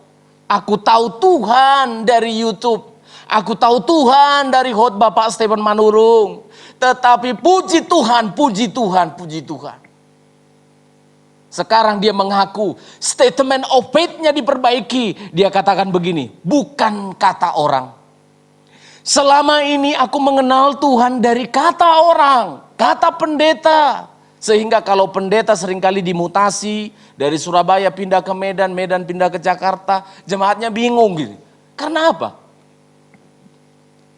Aku tahu Tuhan dari YouTube. Aku tahu Tuhan dari khotbah Pak Stephen Manurung. Tetapi puji Tuhan, puji Tuhan, puji Tuhan. Sekarang dia mengaku, statement of faith-nya diperbaiki. Dia katakan begini, bukan kata orang. Selama ini aku mengenal Tuhan dari kata orang, kata pendeta. Sehingga kalau pendeta seringkali dimutasi, dari Surabaya pindah ke Medan, Medan pindah ke Jakarta, jemaatnya bingung gitu. Karena apa?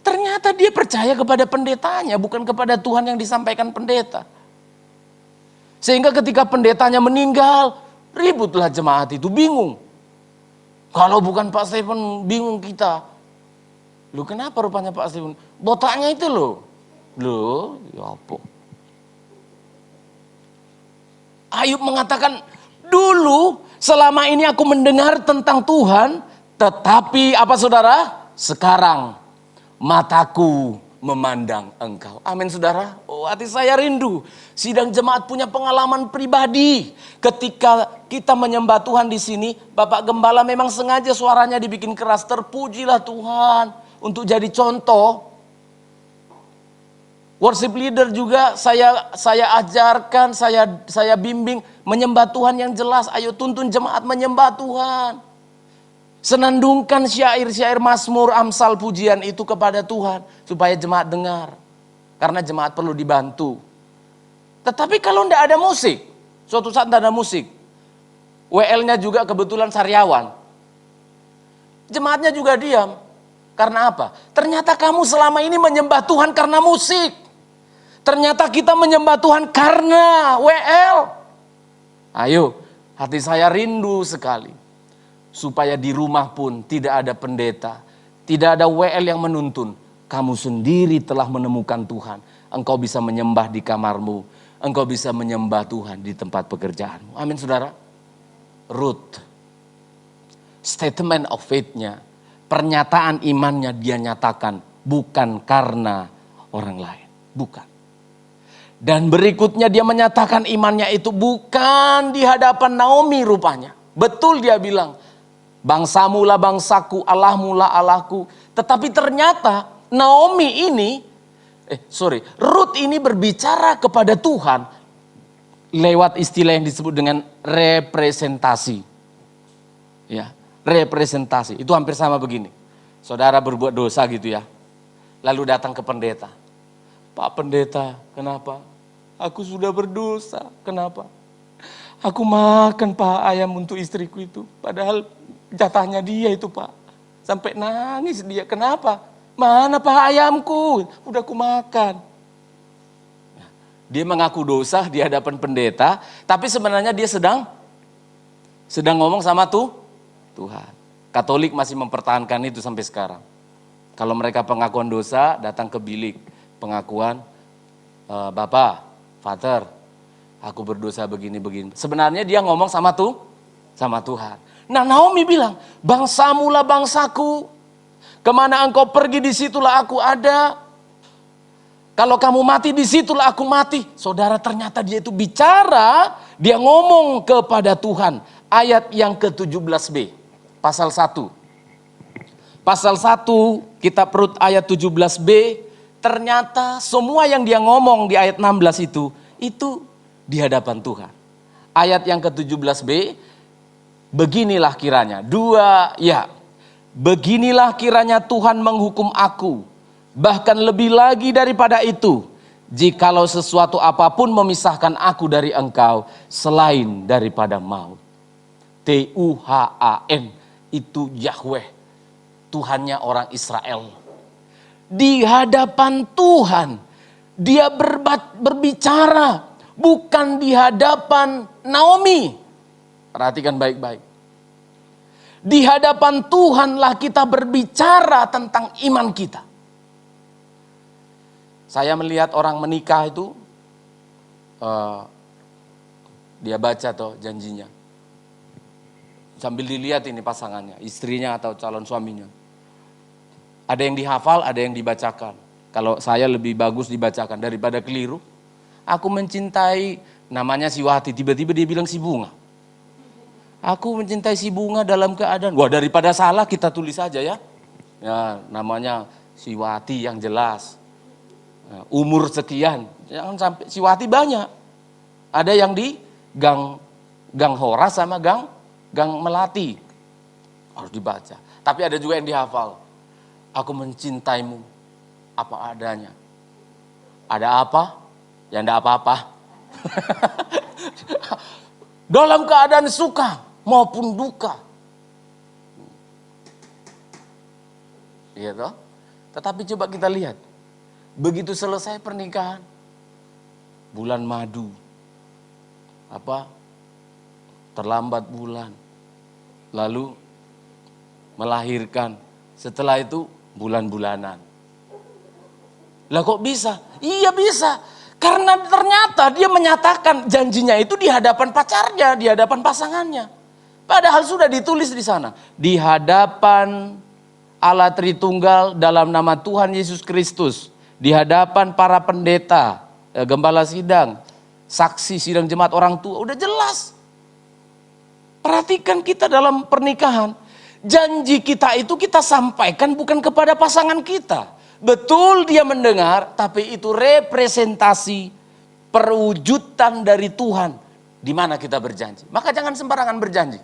Ternyata dia percaya kepada pendetanya, bukan kepada Tuhan yang disampaikan pendeta. Sehingga ketika pendetanya meninggal, ributlah jemaat itu, bingung. Kalau bukan Pak Stephen, bingung kita. Loh kenapa rupanya Pak Stephen? Botaknya itu loh. Loh, ya apa? Ayub mengatakan, dulu selama ini aku mendengar tentang Tuhan, tetapi apa saudara? Sekarang mataku memandang engkau. Amin saudara. Oh, hati saya rindu. Sidang jemaat punya pengalaman pribadi. Ketika kita menyembah Tuhan di sini, Bapak Gembala memang sengaja suaranya dibikin keras. Terpujilah Tuhan untuk jadi contoh. Worship leader juga saya ajarkan, saya bimbing menyembah Tuhan yang jelas. Ayo tuntun jemaat menyembah Tuhan. Senandungkan syair-syair mazmur, amsal, pujian itu kepada Tuhan supaya jemaat dengar. Karena jemaat perlu dibantu. Tetapi kalau tidak ada musik, suatu saat tidak ada musik. WL-nya juga kebetulan Saryawan. Jemaatnya juga diam. Karena apa? Ternyata kamu selama ini menyembah Tuhan karena musik. Ternyata kita menyembah Tuhan karena WL. Ayo, hati saya rindu sekali. Supaya di rumah pun tidak ada pendeta. Tidak ada WL yang menuntun. Kamu sendiri telah menemukan Tuhan. Engkau bisa menyembah di kamarmu. Engkau bisa menyembah Tuhan di tempat pekerjaanmu. Amin saudara. Ruth. Statement of faith-nya. Pernyataan imannya dia nyatakan. Bukan karena orang lain. Bukan. Dan berikutnya dia menyatakan imannya itu bukan di hadapan Naomi rupanya. Betul dia bilang, bangsamu lah bangsaku, Allahmu lah Allahku. Tetapi ternyata Naomi ini, Ruth ini berbicara kepada Tuhan lewat istilah yang disebut dengan representasi. Ya, representasi. Itu hampir sama begini. Saudara berbuat dosa gitu ya. Lalu datang ke pendeta. Pak pendeta, kenapa? Aku sudah berdosa, kenapa? Aku makan Pak ayam untuk istriku itu. Padahal jatahnya dia itu Pak. Sampai nangis dia, kenapa? Mana Pak ayamku? Udah aku makan. Dia mengaku dosa di hadapan pendeta. Tapi sebenarnya dia sedang ngomong sama Tuhan. Katolik masih mempertahankan itu sampai sekarang. Kalau mereka pengakuan dosa, datang ke bilik. Pengakuan, Bapak, Father, aku berdosa begini-begini. Sebenarnya dia ngomong sama Tuhan. Nah Naomi bilang, bangsamu lah bangsaku. Kemana engkau pergi disitulah aku ada. Kalau kamu mati disitulah aku mati. Saudara ternyata dia itu bicara, dia ngomong kepada Tuhan. Ayat yang ke-17b, pasal 1. Pasal 1, kitab Rut ayat 17b. Ternyata semua yang dia ngomong di ayat 16 itu di hadapan Tuhan. Ayat yang ke-17b, beginilah kiranya. Beginilah kiranya Tuhan menghukum aku. Bahkan lebih lagi daripada itu. Jikalau sesuatu apapun memisahkan aku dari engkau selain daripada maut. Tuhan itu Yahweh. Tuhannya orang Israel. Di hadapan Tuhan dia berbicara, bukan di hadapan Naomi. Perhatikan baik-baik. Di hadapan Tuhanlah kita berbicara tentang iman kita. Saya melihat orang menikah itu Dia baca toh janjinya. Sambil dilihat ini pasangannya, istrinya atau calon suaminya. Ada yang dihafal, ada yang dibacakan. Kalau saya lebih bagus dibacakan daripada keliru. Aku mencintai, namanya si Wati, tiba-tiba dia bilang si Bunga. Aku mencintai si Bunga dalam keadaan, wah daripada salah kita tulis saja ya. Ya namanya si Wati yang jelas. Umur sekian, jangan sampai si Wati banyak. Ada yang di Gang Horas sama Gang Melati. Harus dibaca. Tapi ada juga yang dihafal. Aku mencintaimu apa adanya. Ada apa? Ya enggak apa-apa. Dalam keadaan suka maupun duka. Iya toh? Tetapi coba kita lihat. Begitu selesai pernikahan. Bulan madu. Terlambat bulan. Lalu melahirkan. Setelah itu bulan-bulanan. Lah kok bisa? Iya bisa. Karena ternyata dia menyatakan janjinya itu di hadapan pacarnya, di hadapan pasangannya. Padahal sudah ditulis di sana. Di hadapan Allah Tritunggal dalam nama Tuhan Yesus Kristus. Di hadapan para pendeta, gembala sidang, saksi sidang jemaat orang tua. Udah jelas. Perhatikan kita dalam pernikahan. Janji kita itu kita sampaikan bukan kepada pasangan kita. Betul dia mendengar, tapi itu representasi perwujudan dari Tuhan. Di mana kita berjanji. Maka jangan sembarangan berjanji.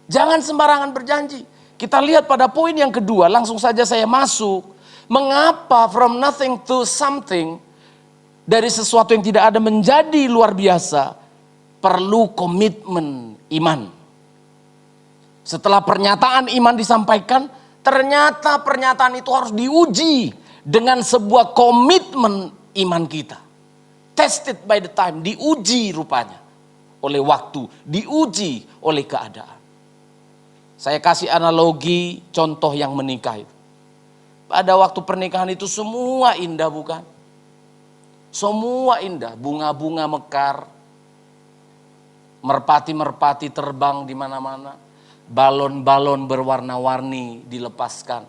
Jangan sembarangan berjanji. Kita lihat pada poin yang kedua, langsung saja saya masuk. Mengapa from nothing to something, dari sesuatu yang tidak ada menjadi luar biasa, perlu komitmen iman. Setelah pernyataan iman disampaikan, ternyata pernyataan itu harus diuji dengan sebuah komitmen iman kita. Tested by the time, diuji rupanya oleh waktu, diuji oleh keadaan. Saya kasih analogi contoh yang menikah itu. Pada waktu pernikahan itu semua indah bukan? Semua indah, bunga-bunga mekar, merpati-merpati terbang di mana-mana. Balon-balon berwarna-warni dilepaskan.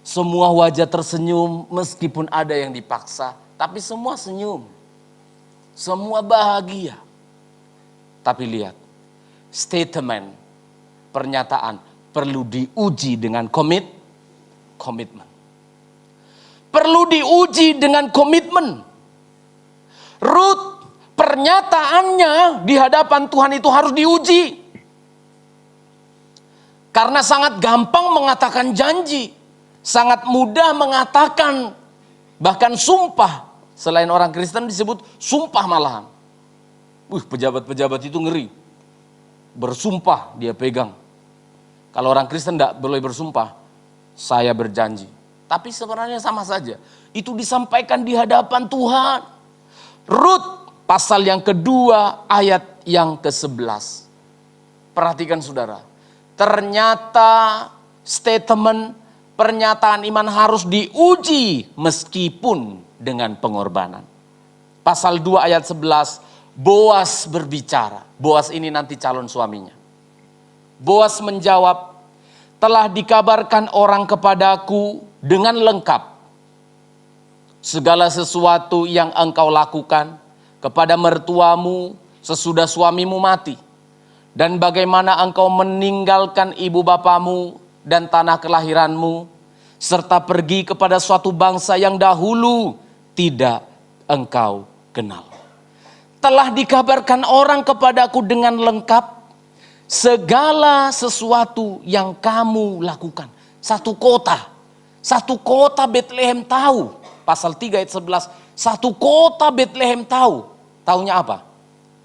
Semua wajah tersenyum meskipun ada yang dipaksa. Tapi semua senyum. Semua bahagia. Tapi lihat. Statement. Pernyataan. Perlu diuji dengan komitmen. Perlu diuji dengan komitmen. Ruth, pernyataannya di hadapan Tuhan itu harus diuji. Karena sangat gampang mengatakan janji. Sangat mudah mengatakan bahkan sumpah. Selain orang Kristen disebut sumpah malahan. Pejabat-pejabat itu ngeri. Bersumpah dia pegang. Kalau orang Kristen tidak boleh bersumpah. Saya berjanji. Tapi sebenarnya sama saja. Itu disampaikan di hadapan Tuhan. Rut pasal yang kedua ayat yang ke-11. Perhatikan saudara. Ternyata statement pernyataan iman harus diuji meskipun dengan pengorbanan. Pasal 2 ayat 11, Boas berbicara. Boas ini nanti calon suaminya. Boas menjawab, telah dikabarkan orang kepadaku dengan lengkap. Segala sesuatu yang engkau lakukan kepada mertuamu sesudah suamimu mati. Dan bagaimana engkau meninggalkan ibu bapamu dan tanah kelahiranmu, serta pergi kepada suatu bangsa yang dahulu tidak engkau kenal. Telah dikabarkan orang kepadaku dengan lengkap segala sesuatu yang kamu lakukan. Satu kota Betlehem tahu. Pasal 3 ayat 11, satu kota Betlehem tahu. Taunya apa?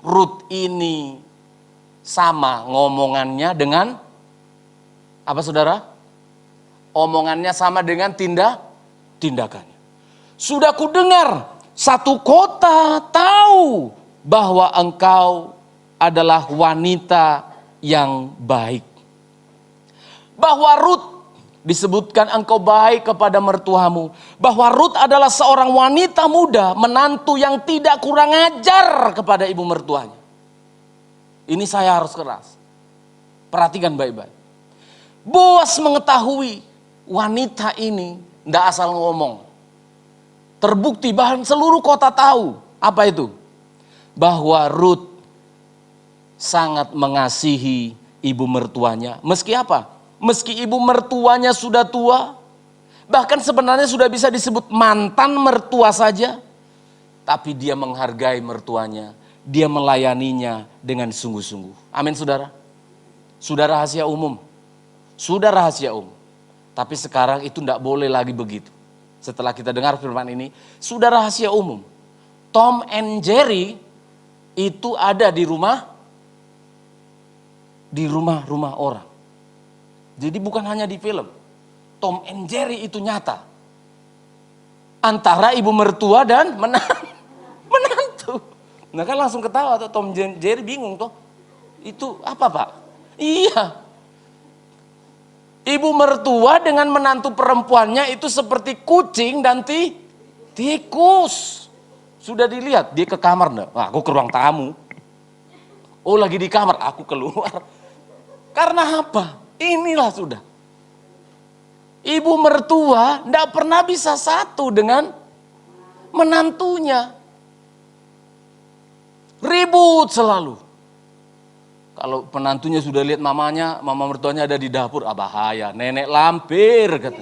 Ruth ini sama ngomongannya dengan apa saudara? Omongannya sama dengan tindakannya. Sudah kudengar satu kota tahu bahwa engkau adalah wanita yang baik. Bahwa Ruth disebutkan engkau baik kepada mertuamu. Bahwa Rut adalah seorang wanita muda, menantu yang tidak kurang ajar kepada ibu mertuanya. Ini saya harus keras. Perhatikan baik-baik. Boas mengetahui wanita ini tidak asal ngomong. Terbukti bahkan seluruh kota tahu. Apa itu? Bahwa Rut sangat mengasihi ibu mertuanya. Meski apa? Meski ibu mertuanya sudah tua, bahkan sebenarnya sudah bisa disebut mantan mertua saja, tapi dia menghargai mertuanya, dia melayaninya dengan sungguh-sungguh. Amin saudara. Sudah rahasia umum. Sudah rahasia umum. Tapi sekarang itu tidak boleh lagi begitu. Setelah kita dengar firman ini, sudah rahasia umum. Tom and Jerry itu ada di rumah orang. Jadi bukan hanya di film. Tom and Jerry itu nyata. Antara ibu mertua dan menantu. Nah kan langsung ketawa tuh, Tom and Jerry bingung tuh. Itu apa Pak? Iya. Ibu mertua dengan menantu perempuannya itu seperti kucing dan tikus. Sudah dilihat, dia ke kamar enggak? Nah, aku ke ruang tamu. Oh lagi di kamar, aku keluar. Karena apa? Inilah sudah. Ibu mertua tidak pernah bisa satu dengan menantunya. Ribut selalu. Kalau penantunya sudah lihat mamanya, mama mertuanya ada di dapur, bahaya, nenek lampir kata.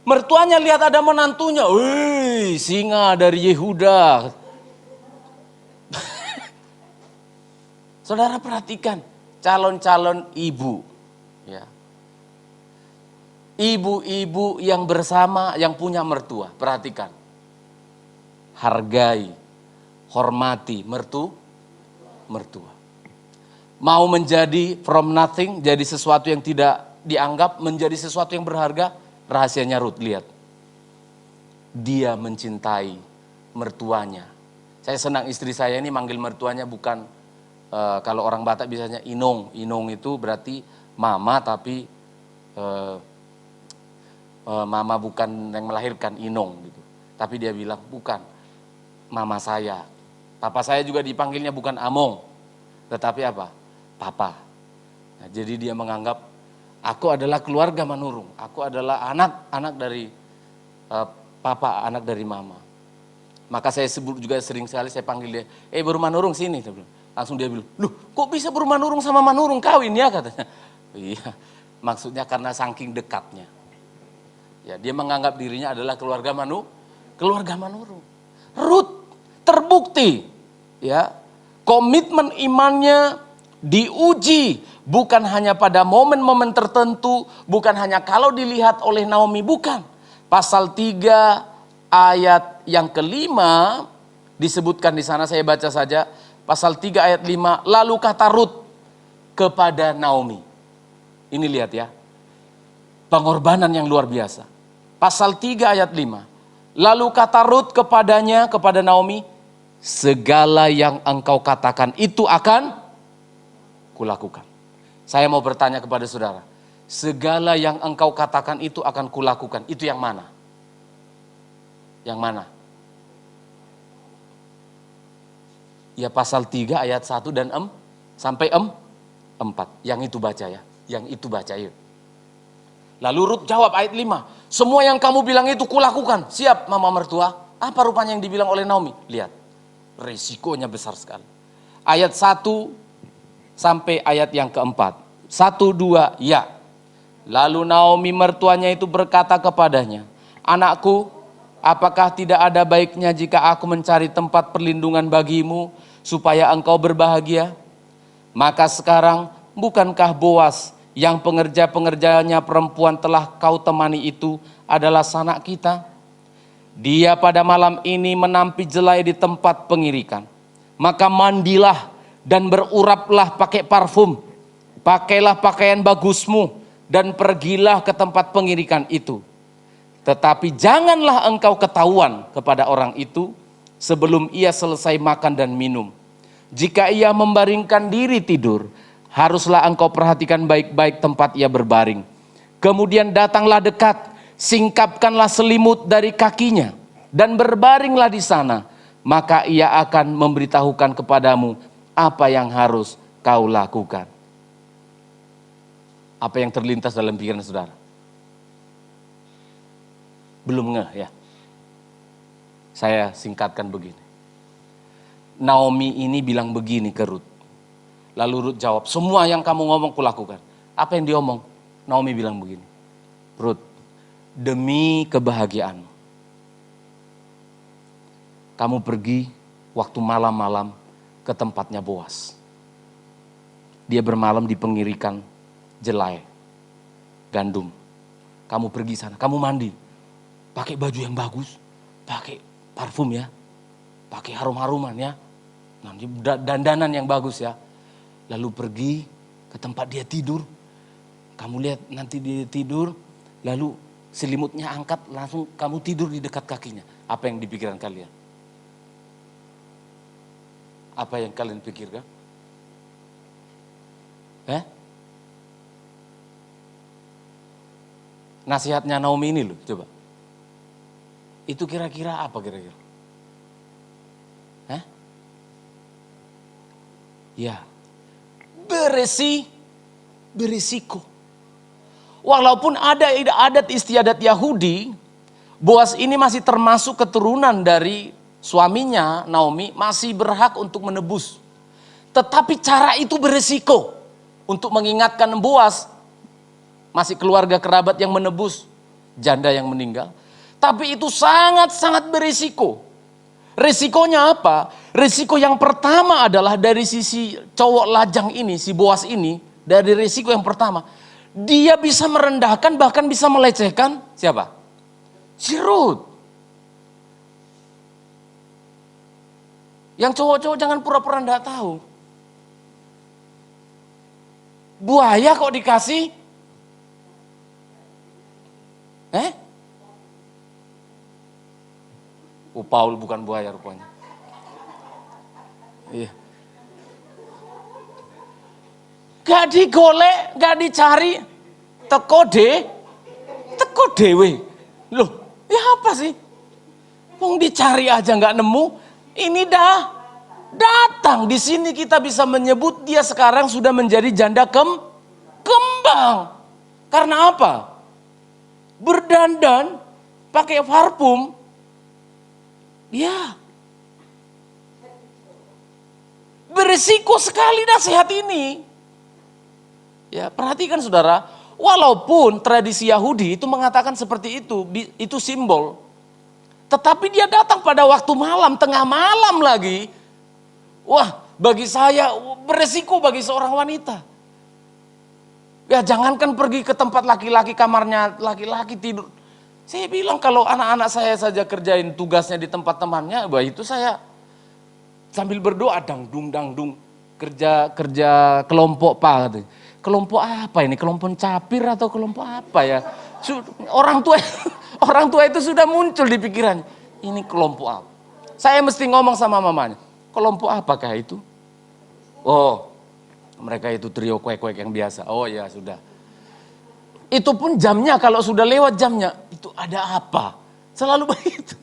Mertuanya lihat ada menantunya, wih, singa dari Yehuda. Saudara perhatikan, calon-calon ibu, ya. Ibu-ibu yang bersama, yang punya mertua, perhatikan. Hargai, hormati mertua. Mau menjadi from nothing, jadi sesuatu yang tidak dianggap, menjadi sesuatu yang berharga, rahasianya Rut, lihat. Dia mencintai mertuanya. Saya senang istri saya ini manggil mertuanya bukan, kalau orang Batak biasanya inong. Inong itu berarti mama, tapi mama bukan yang melahirkan, inong gitu. Tapi dia bilang bukan, mama saya. Papa saya juga dipanggilnya bukan among, tetapi apa? Papa. Nah, jadi dia menganggap aku adalah keluarga Manurung. Aku adalah anak dari papa, anak dari mama. Maka saya sebut juga sering sekali saya panggil dia, Buru Manurung sini. Langsung dia bilang, loh kok bisa Buru Manurung sama Manurung kawin ya katanya. Iya, maksudnya karena saking dekatnya. Ya, dia menganggap dirinya adalah keluarga Manurung. Rut terbukti, ya, komitmen imannya diuji bukan hanya pada momen-momen tertentu, bukan hanya kalau dilihat oleh Naomi, bukan. Pasal 3 ayat yang kelima disebutkan di sana, saya baca saja. Pasal 3 ayat 5, lalu kata Rut kepada Naomi. Ini lihat ya, pengorbanan yang luar biasa. Pasal 3 ayat 5, lalu kata Rut kepadanya, kepada Naomi, segala yang engkau katakan itu akan kulakukan. Saya mau bertanya kepada saudara, segala yang engkau katakan itu akan kulakukan, itu yang mana? Yang mana? Ya pasal 3 ayat 1 dan sampai 4. Yang itu baca ya, yang itu baca yuk. Lalu Rut jawab ayat 5, semua yang kamu bilang itu kulakukan. Siap mama mertua. Apa rupanya yang dibilang oleh Naomi? Lihat, risikonya besar sekali. Ayat 1 sampai ayat yang keempat. 1, 2, ya. Lalu Naomi mertuanya itu berkata kepadanya, anakku, apakah tidak ada baiknya jika aku mencari tempat perlindungan bagimu, supaya engkau berbahagia? Maka sekarang, bukankah Boas yang pengerja-pengerjanya perempuan telah kau temani itu adalah sanak kita? Dia pada malam ini menampi jelai di tempat pengirikan. Maka mandilah dan beruraplah pakai parfum, pakailah pakaian bagusmu, dan pergilah ke tempat pengirikan itu. Tetapi janganlah engkau ketahuan kepada orang itu sebelum ia selesai makan dan minum. Jika ia membaringkan diri tidur, haruslah engkau perhatikan baik-baik tempat ia berbaring. Kemudian datanglah dekat, singkapkanlah selimut dari kakinya, dan berbaringlah di sana. Maka ia akan memberitahukan kepadamu apa yang harus kau lakukan. Apa yang terlintas dalam pikiran saudara? Belum ngeh ya? Saya singkatkan begini. Naomi ini bilang begini ke Rut. Lalu Rut jawab, semua yang kamu ngomong kulakukan. Apa yang dia omong? Naomi bilang begini, Rut, demi kebahagiaanmu, kamu pergi waktu malam-malam ke tempatnya Boas. Dia bermalam di pengirikan jelai, gandum. Kamu pergi sana, kamu mandi. Pakai baju yang bagus, pakai parfum ya, pakai harum-haruman ya, nanti dandanan yang bagus ya. Lalu pergi ke tempat dia tidur. Kamu lihat nanti dia tidur, lalu selimutnya angkat, langsung kamu tidur di dekat kakinya. Apa yang dipikiran kalian? Apa yang kalian pikirkan? Nasihatnya Naomi ini loh, coba. Itu kira-kira apa kira-kira? Ya, berisiko. Walaupun ada adat istiadat Yahudi, Boas ini masih termasuk keturunan dari suaminya Naomi, masih berhak untuk menebus. Tetapi cara itu berisiko untuk mengingatkan Boas, masih keluarga kerabat yang menebus janda yang meninggal. Tapi itu sangat-sangat berisiko. Risikonya apa? Risiko yang pertama adalah dari sisi cowok lajang ini, si Boas ini, dari risiko yang pertama, dia bisa merendahkan bahkan bisa melecehkan siapa? Si Rut. Yang cowok-cowok jangan pura-pura enggak tahu. Buaya kok dikasih? Paul bukan buaya rupanya. Iya. Gak digolek, gak dicari, teko dewe. Loh, ya apa sih? Wong dicari aja nggak nemu, ini dah datang. Di sini kita bisa menyebut dia sekarang sudah menjadi janda kembang. Karena apa? Berdandan, pakai parfum. Ya. Berisiko sekali nasihat ini. Ya, perhatikan saudara, walaupun tradisi Yahudi itu mengatakan seperti itu simbol. Tetapi dia datang pada waktu malam, tengah malam lagi. Wah, bagi saya beresiko bagi seorang wanita. Ya, jangankan pergi ke tempat laki-laki, kamarnya laki-laki tidur. Saya bilang kalau anak-anak saya saja kerjain tugasnya di tempat temannya, bah itu saya sambil berdoa dangdung kerja kelompok Pak. Kelompok apa ini? Kelompok capir atau kelompok apa ya? Orang tua itu sudah muncul di pikirannya. Ini kelompok apa? Saya mesti ngomong sama mamanya. Kelompok apakah itu? Oh, mereka itu trio kuek-kuek yang biasa. Oh ya sudah. Itu pun jamnya, kalau sudah lewat jamnya, itu ada apa? Selalu begitu.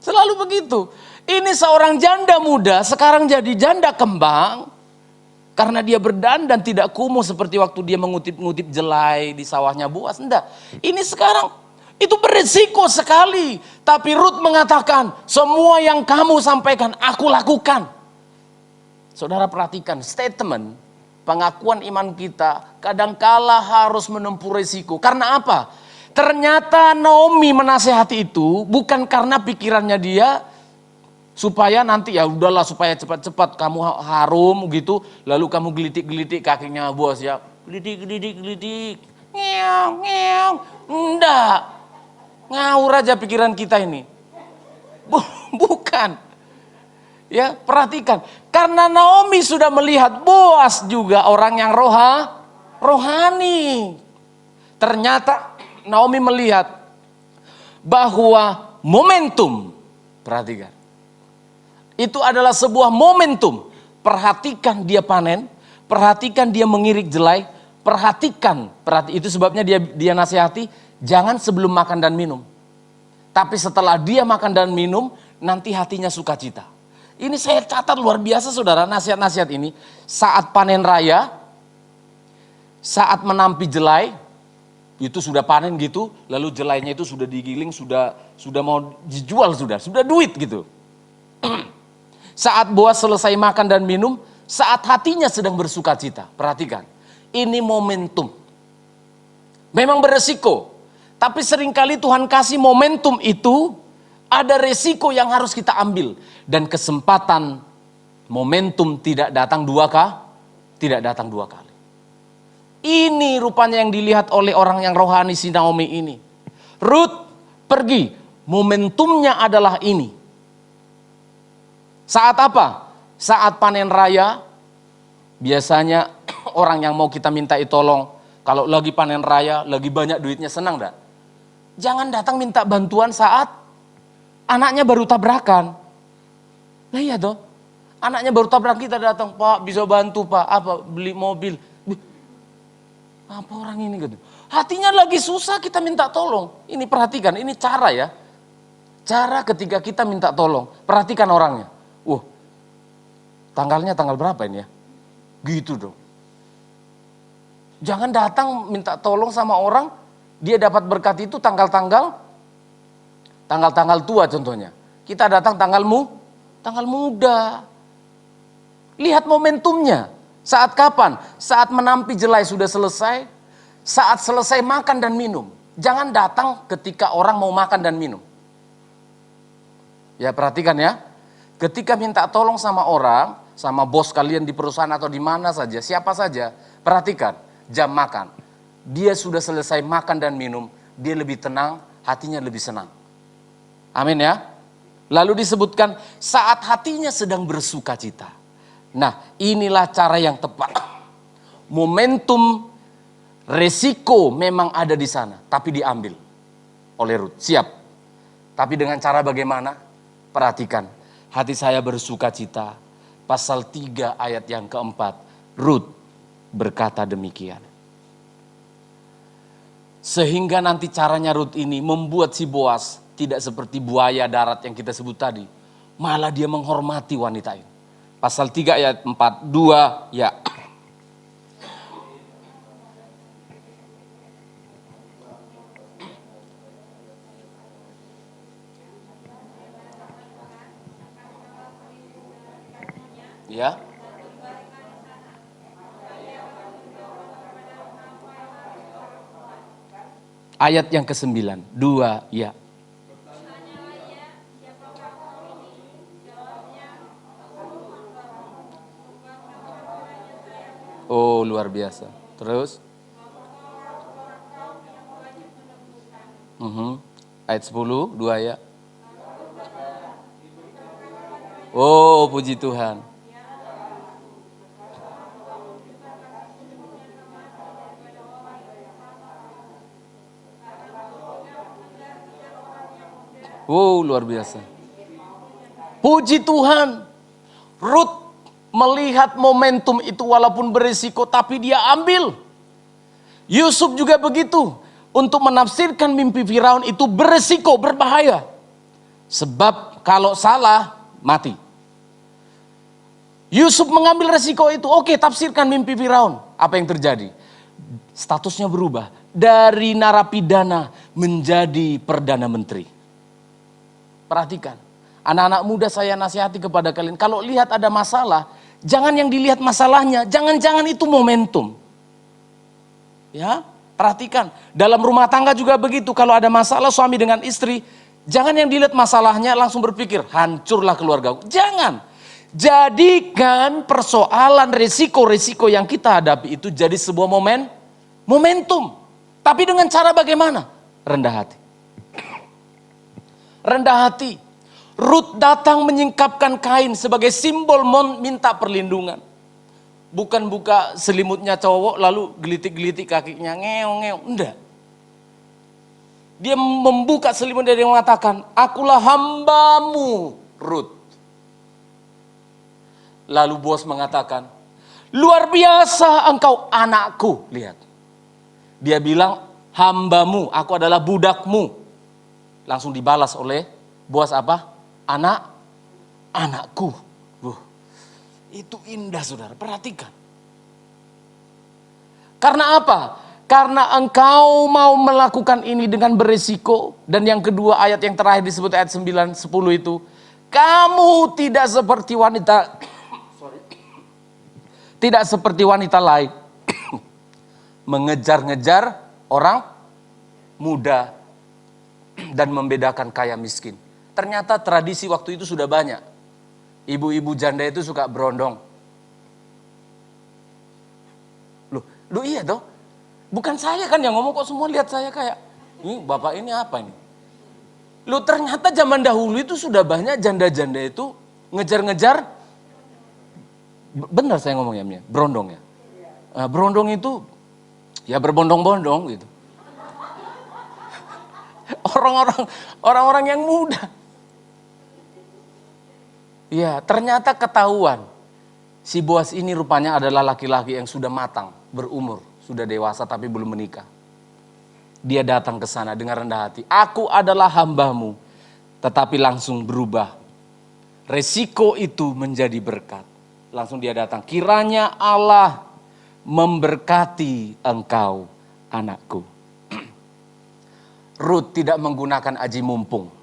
Selalu begitu. Ini seorang janda muda, sekarang jadi janda kembang, karena dia berdandan tidak kumuh seperti waktu dia mengutip-ngutip jelai di sawahnya Boas. Enggak, ini sekarang itu berisiko sekali. Tapi Rut mengatakan, semua yang kamu sampaikan, aku lakukan. Saudara perhatikan statement, pengakuan iman kita kadangkala harus menempuh risiko. Karena apa? Ternyata Naomi menasehati itu bukan karena pikirannya dia supaya nanti ya udahlah supaya cepat-cepat kamu harum gitu, lalu kamu gelitik-gelitik kakinya Boas ya. Gelitik. Ngeong. Enggak. Ngawur aja pikiran kita ini. Bukan. Ya, perhatikan. Karena Naomi sudah melihat Boas juga orang yang rohani. Ternyata Naomi melihat bahwa momentum, perhatikan. Itu adalah sebuah momentum. Perhatikan dia panen, perhatikan dia mengirik jelai, perhatikan, itu sebabnya dia nasihati, jangan sebelum makan dan minum. Tapi setelah dia makan dan minum, nanti hatinya sukacita. Ini saya catat luar biasa saudara, nasihat-nasihat ini. Saat panen raya, saat menampi jelai, itu sudah panen gitu, lalu jelainya itu sudah digiling, sudah mau dijual, sudah duit gitu. Saat Boas selesai makan dan minum, saat hatinya sedang bersukacita. Perhatikan, ini momentum. Memang beresiko. Tapi seringkali Tuhan kasih momentum itu, ada resiko yang harus kita ambil. Dan kesempatan momentum tidak datang dua kali. Ini rupanya yang dilihat oleh orang yang rohani si Naomi ini. Ruth pergi, momentumnya adalah ini. Saat apa? Saat panen raya, biasanya orang yang mau kita mintai tolong, kalau lagi panen raya, lagi banyak duitnya, senang enggak? Jangan datang minta bantuan saat anaknya baru tabrakan. Nah iya toh, anaknya baru tabrakan kita datang, Pak bisa bantu Pak, apa beli mobil. Apa orang ini gitu? Hatinya lagi susah kita minta tolong. Ini perhatikan, ini cara ya. Cara ketika kita minta tolong, perhatikan orangnya. Tanggalnya tanggal berapa ini ya? Gitu dong. Jangan datang minta tolong sama orang, dia dapat berkat itu tanggal-tanggal tua contohnya. Kita datang tanggal muda. Lihat momentumnya. Saat kapan? Saat menampi jelai sudah selesai, saat selesai makan dan minum. Jangan datang ketika orang mau makan dan minum. Ya perhatikan ya. Ketika minta tolong sama orang, sama bos kalian di perusahaan atau di mana saja, siapa saja, perhatikan jam makan. Dia sudah selesai makan dan minum, dia lebih tenang, hatinya lebih senang. Amin ya. Lalu disebutkan saat hatinya sedang bersuka cita. Nah, inilah cara yang tepat. Momentum resiko memang ada di sana, tapi diambil oleh Ruth. Siap. Tapi dengan cara bagaimana? Perhatikan. Hati saya bersuka cita. Pasal 3 ayat yang keempat. Ruth berkata demikian. Sehingga nanti caranya Ruth ini membuat si Boas tidak seperti buaya darat yang kita sebut tadi. Malah dia menghormati wanita ini. Pasal 3 ayat 4, 2 ya. Ya. Ayat yang ke-9, 2 ya. Oh, luar biasa. Terus? Ayat 10, 2 ya. Oh, puji Tuhan. Wow, luar biasa. Puji Tuhan. Ruth melihat momentum itu walaupun berisiko, tapi dia ambil. Yusuf juga begitu. Untuk menafsirkan mimpi Firaun itu berisiko, berbahaya. Sebab kalau salah, mati. Yusuf mengambil resiko itu. Oke, tafsirkan mimpi Firaun. Apa yang terjadi? Statusnya berubah. Dari narapidana menjadi perdana menteri. Perhatikan, anak-anak muda saya nasihati kepada kalian, kalau lihat ada masalah, jangan yang dilihat masalahnya, jangan-jangan itu momentum. Ya, perhatikan, dalam rumah tangga juga begitu, kalau ada masalah suami dengan istri, jangan yang dilihat masalahnya langsung berpikir, hancurlah keluarga. Jangan, jadikan persoalan resiko-resiko yang kita hadapi itu jadi sebuah momentum. Tapi dengan cara bagaimana? Rendah hati. Rendah hati. Ruth datang menyingkapkan kain sebagai simbol minta perlindungan. Bukan buka selimutnya cowok lalu gelitik-gelitik kakinya ngeong-ngeong. Enggak. Dia membuka selimut dan dia mengatakan, akulah hambamu Ruth. Lalu Boas mengatakan, Luar biasa engkau anakku. Lihat. Dia bilang, hambamu, aku adalah budakmu. Langsung dibalas oleh Boas apa? Anakku. Itu indah saudara, perhatikan. Karena apa? Karena engkau mau melakukan ini dengan beresiko. Dan yang kedua ayat yang terakhir disebut ayat 9, 10 itu. Kamu tidak seperti wanita, tidak seperti wanita lain. Mengejar-ngejar orang muda dan membedakan kaya miskin. Ternyata tradisi waktu itu sudah banyak. Ibu-ibu janda itu suka berondong. Loh iya toh? Bukan saya kan yang ngomong, kok semua lihat saya kayak, ini bapak ini apa ini? Loh ternyata zaman dahulu itu sudah banyak janda-janda itu ngejar-ngejar. Benar saya ngomongnya, Mia? Berondong ya? Nah, berondong itu ya berbondong-bondong gitu. Orang-orang yang muda. Ya, ternyata ketahuan. Si Boas ini rupanya adalah laki-laki yang sudah matang, berumur, sudah dewasa tapi belum menikah. Dia datang ke sana dengan rendah hati. Aku adalah hambamu, tetapi langsung berubah. Resiko itu menjadi berkat. Langsung dia datang. Kiranya Allah memberkati engkau, anakku. Rut tidak menggunakan aji mumpung.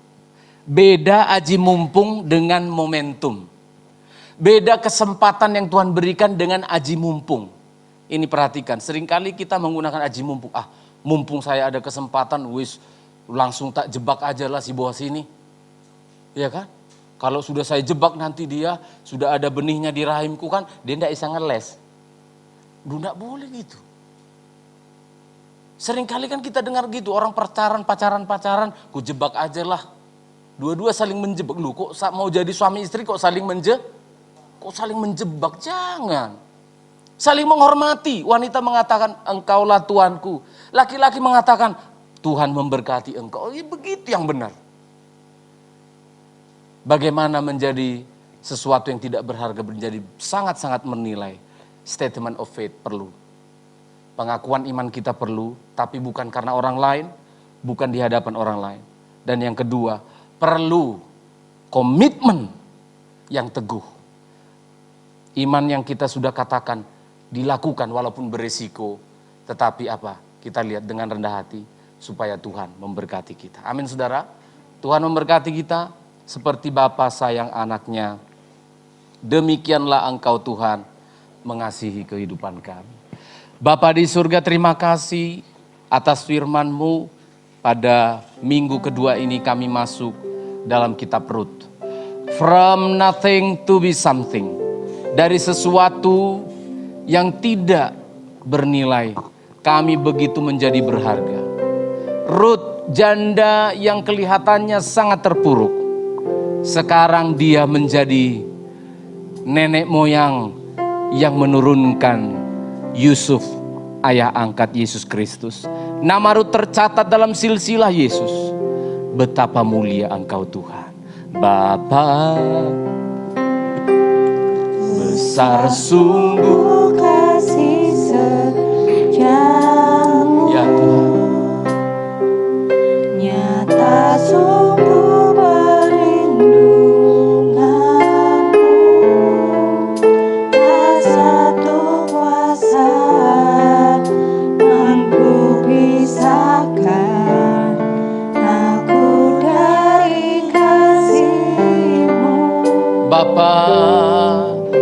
Beda aji mumpung dengan momentum. Beda kesempatan yang Tuhan berikan dengan aji mumpung. Ini perhatikan, seringkali kita menggunakan aji mumpung. Mumpung saya ada kesempatan, langsung tak jebak aja lah si Boas ini. Iya kan? Kalau sudah saya jebak nanti dia sudah ada benihnya di rahimku kan, dia tidak bisa ngeles. Tidak boleh gitu. Seringkali kan kita dengar gitu, orang pacaran, ku jebak aja lah. Dua-dua saling menjebak. Lu kok mau jadi suami istri kok saling menjebak? Jangan. Saling menghormati. Wanita mengatakan engkaulah Tuanku. Laki-laki mengatakan Tuhan memberkati engkau. Ya, begitu yang benar. Bagaimana menjadi sesuatu yang tidak berharga menjadi sangat-sangat menilai. Statement of faith perlu. Pengakuan iman kita perlu, tapi bukan karena orang lain, bukan di hadapan orang lain. Dan yang kedua, perlu komitmen yang teguh. Iman yang kita sudah katakan dilakukan walaupun berisiko, tetapi apa? Kita lihat dengan rendah hati supaya Tuhan memberkati kita. Amin saudara. Tuhan memberkati kita seperti Bapa sayang anaknya. Demikianlah engkau Tuhan mengasihi kehidupan kami. Bapa di surga, terima kasih atas firman-Mu. Pada minggu kedua ini kami masuk dalam kitab Rut. From nothing to be something. Dari sesuatu yang tidak bernilai, kami begitu menjadi berharga. Rut, janda yang kelihatannya sangat terpuruk. Sekarang dia menjadi nenek moyang yang menurunkan Yusuf, ayah angkat Yesus Kristus. Nama Rut tercatat dalam silsilah Yesus. Betapa mulia engkau Tuhan. Bapa, besar sungguh kasih setiamu. ya Tuhan. Nyata sungguh perlindungan-Mu. Satu kuasa mampu pisahkan aku dari kasih-Mu. Bapa,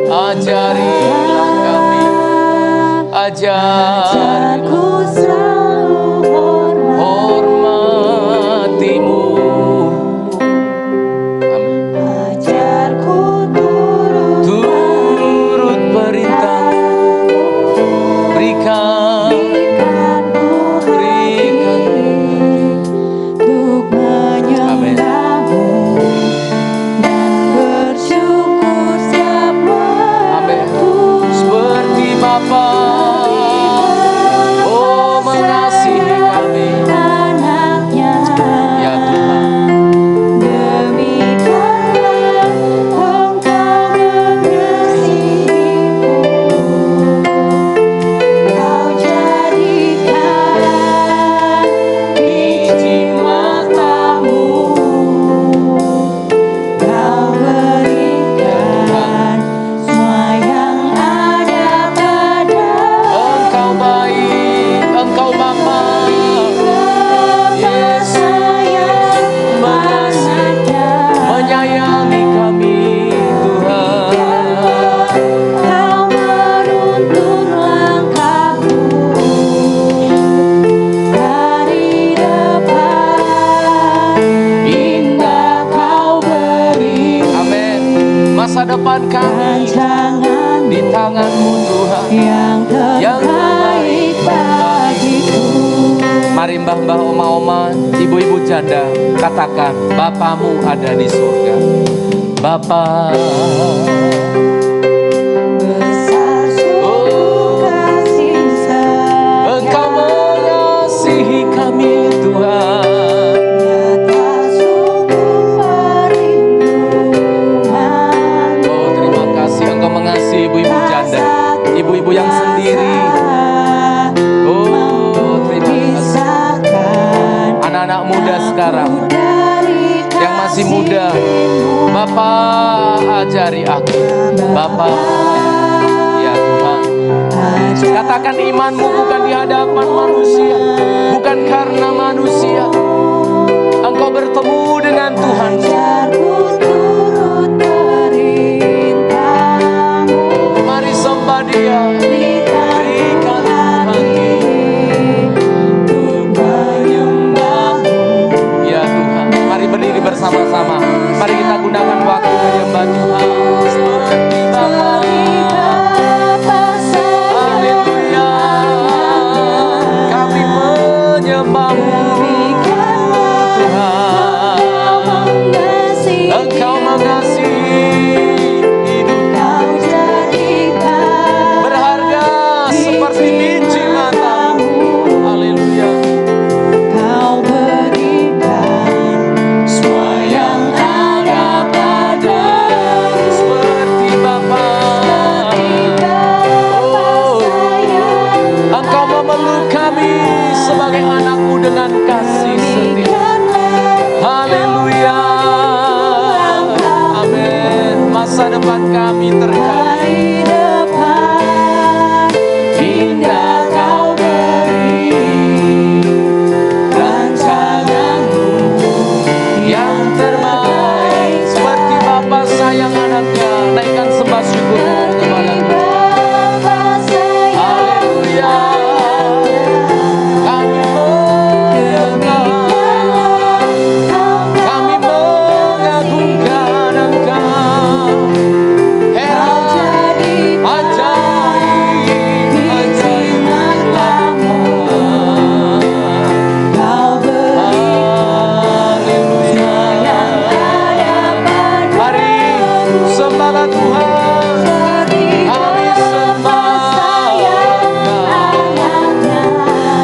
ajarilah kami, Ajarku selalu hormati-Mu. Amin. ajarku Turut perintah, berikan untuk menyembah-Mu dan bersyukur setiap Amin. waktu. Seperti Bapa, oh mengasihi kami. Anaknya, Ya Tuhan, demikianlah Engkau mengasihiku. tangan-Mu Tuhan yang terbaik bagiku. Mari mbah-mbah, oma-oma, ibu-ibu janda, katakan, Bapamu ada di surga. Bapa, Besar sungguh kasih-Mu, Engkau mengasihi kami Tuhan. nyata sungguh perlindungan. Oh, terima kasih Engkau mengasihi ibu-ibu janda, ibu-ibu yang sendiri. Oh, terima kasih. Anak-anak muda sekarang yang masih muda, Bapak ajari aku. Bapak, ya Tuhan, katakan imanmu bukan di hadapan manusia, bukan karena manusia. Engkau bertemu dengan Tuhan. Ajarku turut perintah-Mu, Mari sembah Dia. berikan hati untuk menyembah-Mu. Ya Tuhan, mari berdiri bersama-sama. Mari kita gunakan waktu menyembah Tuhan. Seperti Bapa. Haleluya. Kami menyembah-Mu Tuhan. Engkau mengasihi hidup berharga seperti biji mata-Mu. Haleluya. Kau berikan semua yang ada padamu, Seperti Bapa. Oh, Engkau memeluk kami sebagai anak-Mu dengan kasih setia. Haleluya. Amin. Masa depan kami terjadi. hari depan indah Kau beri, rancangan-Mu Yang terbaik seperti Bapa sayang anaknya. Naikkan sembah syukur kepada Tuhan. Bapa sayang. Haleluya. Kami menyembah, kami mengagungkan Engkau. Heran, ajaib, ajaib matamu. Kau beri Haleluya. Mari sembahlah Tuhan. Kami sembah Engkau.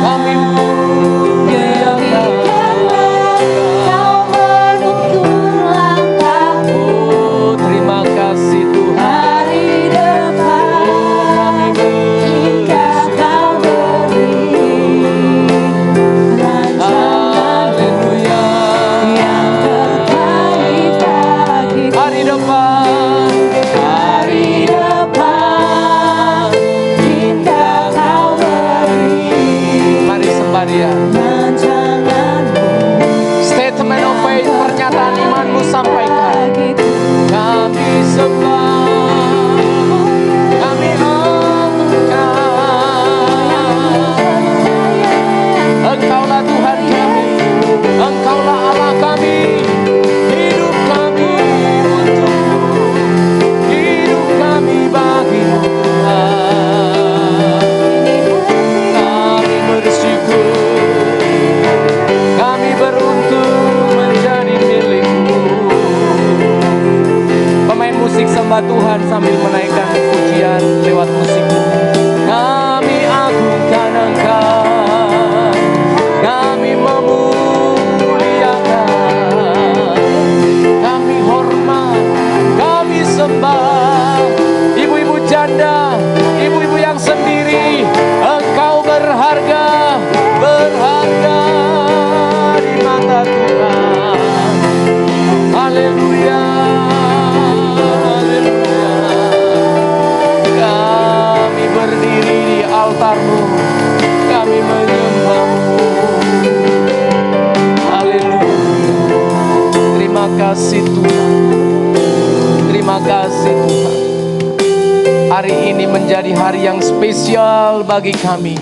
Kami muliakan Kau menuntun langkahku, Oh, terima kasih Tuhan. hari depan Kami indah Kau beri, rancangan Haleluya. yang terbaik bagiku. Hari depan Indah Kau beri, mari sembah Dia. rancangan-Mu Statement of faith, pernyataan imanmu sampaikan. bagiku. Kami sembah, kami agungkan. Engkaulah Tuhan kami, Engkaulah Allah kami. Hidup kami untukmu, hidup kami bagimu Tuhan. Kami bersyukur, kami beruntung menjadi milikmu. Pemain musik sembah Tuhan sambil menaikkan pujian lewat musikmu. Kami agungkan Engkau, kami memuliakan, kami hormat, kami sembah. Ibu-ibu janda, ibu-ibu yang sendiri, Engkau berharga, berharga di mata Tuhan. Haleluya, haleluya. Kami berdiri di altar-Mu, kami menyembah-Mu. Haleluya. Terima kasih Tuhan, terima kasih Tuhan. Hari ini menjadi hari yang spesial bagi kami,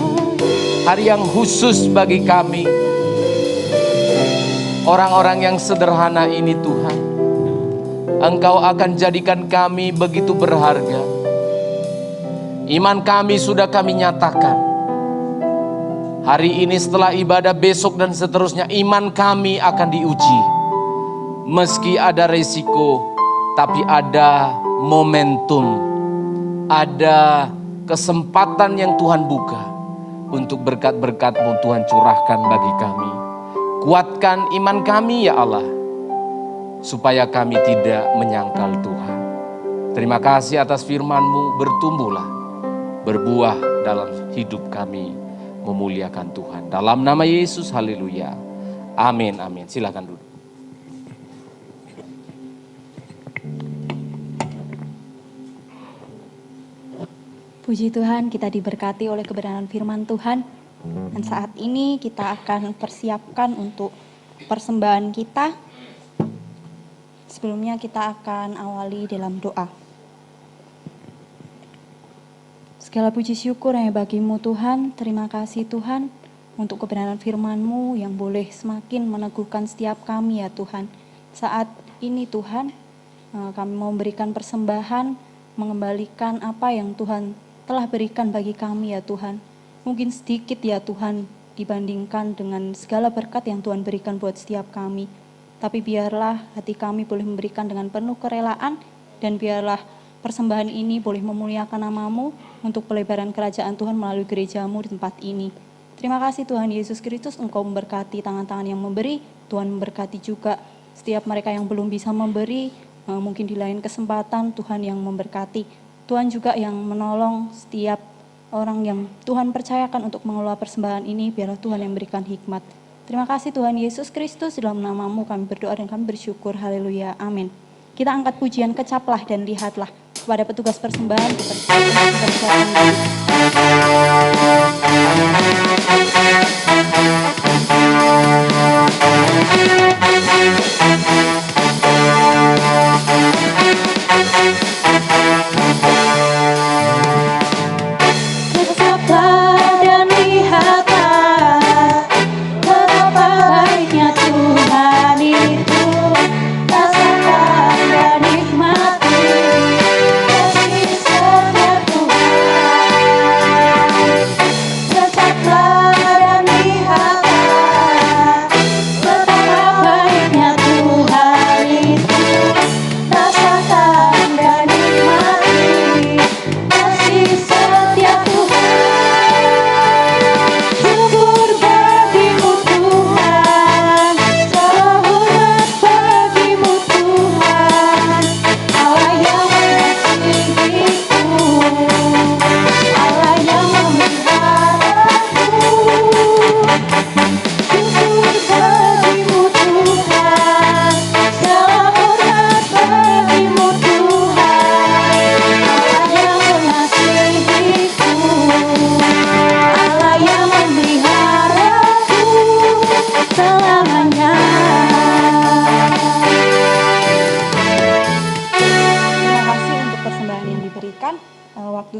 hari yang khusus bagi kami. Orang-orang yang sederhana ini Tuhan, Engkau akan jadikan kami begitu berharga. Iman kami sudah kami nyatakan. Hari ini setelah ibadah, besok dan seterusnya, iman kami akan diuji. Meski ada resiko, tapi ada momentum, ada kesempatan yang Tuhan buka untuk berkat-berkat-Mu Tuhan curahkan bagi kami. Kuatkan iman kami ya Allah, supaya kami tidak menyangkal Tuhan. Terima kasih atas firman-Mu, bertumbuhlah, berbuah dalam hidup kami, memuliakan Tuhan. Dalam nama Yesus, haleluya. Amin, amin. Silakan duduk. Puji Tuhan, kita diberkati oleh kebenaran firman Tuhan. Dan saat ini kita akan persiapkan untuk persembahan kita. Sebelumnya kita akan awali dalam doa. Segala puji syukur hanya bagi-Mu Tuhan. Terima kasih Tuhan untuk kebenaran firman-Mu yang boleh semakin meneguhkan setiap kami ya Tuhan. Saat ini Tuhan, kami mau memberikan persembahan, mengembalikan apa yang Tuhan telah berikan bagi kami ya Tuhan. Mungkin sedikit ya Tuhan dibandingkan dengan segala berkat yang Tuhan berikan buat setiap kami. Tapi biarlah hati kami boleh memberikan dengan penuh kerelaan, dan biarlah persembahan ini boleh memuliakan nama-Mu untuk pelebaran kerajaan Tuhan melalui gereja-Mu di tempat ini. Terima kasih Tuhan Yesus Kristus, Engkau memberkati tangan-tangan yang memberi, Tuhan memberkati juga setiap mereka yang belum bisa memberi, mungkin di lain kesempatan Tuhan yang memberkati. Tuhan juga yang menolong setiap orang yang Tuhan percayakan untuk mengelola persembahan ini, biarlah Tuhan yang berikan hikmat. Terima kasih Tuhan Yesus Kristus, dalam nama-Mu kami berdoa dan kami bersyukur, haleluya, amin. Kita angkat pujian, kecaplah dan lihatlah. Kepada petugas persembahan,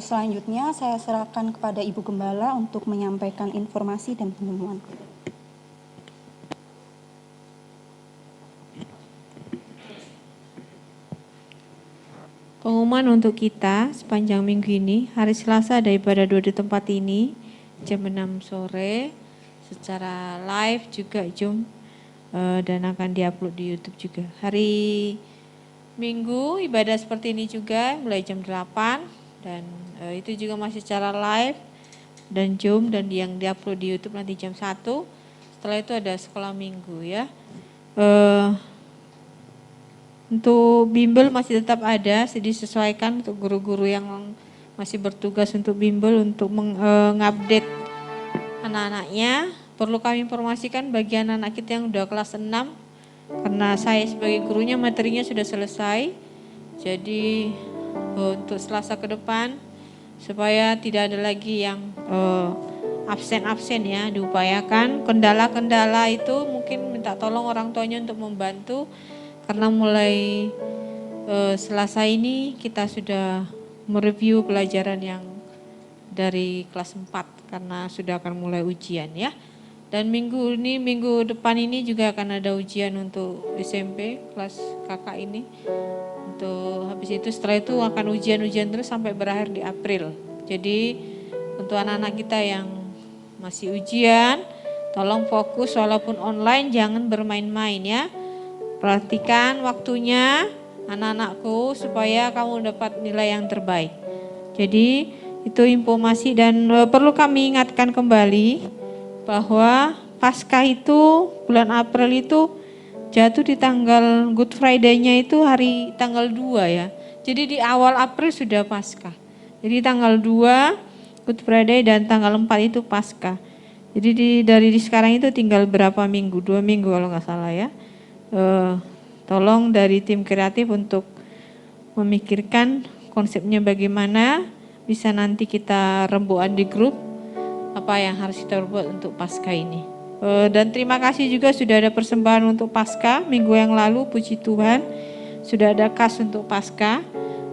selanjutnya saya serahkan kepada Ibu Gembala untuk menyampaikan informasi dan pengumuman. Pengumuman untuk kita sepanjang minggu ini, hari Selasa ada ibadah doa di tempat ini, jam 6 sore, secara live juga Zoom, dan akan diupload di YouTube juga. Hari Minggu ibadah seperti ini juga, mulai jam 8, dan itu juga masih secara live dan Zoom, dan yang diupload di YouTube nanti jam 1. Setelah itu ada sekolah minggu ya. Untuk bimbel masih tetap ada, disesuaikan untuk guru-guru yang masih bertugas untuk bimbel untuk mengupdate anak-anaknya. Perlu kami informasikan bagi anak-anak kita yang udah kelas 6, karena saya sebagai gurunya materinya sudah selesai. Jadi untuk Selasa ke depan supaya tidak ada lagi yang absen-absen ya, diupayakan. Kendala-kendala itu mungkin minta tolong orang tuanya untuk membantu, karena mulai Selasa ini kita sudah mereview pelajaran yang dari kelas 4 karena sudah akan mulai ujian ya. Dan minggu depan ini juga akan ada ujian untuk SMP kelas kakak ini. Untuk habis itu setelah itu akan ujian-ujian terus sampai berakhir di April. Jadi untuk anak-anak kita yang masih ujian, tolong fokus walaupun online, jangan bermain-main ya. Perhatikan waktunya anak-anakku supaya kamu dapat nilai yang terbaik. Jadi itu informasi dan perlu kami ingatkan kembali bahwa Paskah itu bulan April itu jatuh di tanggal Good Friday-nya itu hari tanggal 2 ya. Jadi di awal April sudah Paskah. Jadi tanggal 2 Good Friday dan tanggal 4 itu Paskah. Jadi dari sekarang itu tinggal berapa minggu? 2 minggu kalau nggak salah ya. Tolong dari tim kreatif untuk memikirkan konsepnya bagaimana, bisa nanti kita rembukan di grup apa yang harus kita buat untuk Paskah ini. Dan terima kasih juga sudah ada persembahan untuk Paskah minggu yang lalu, puji Tuhan sudah ada kas untuk Paskah,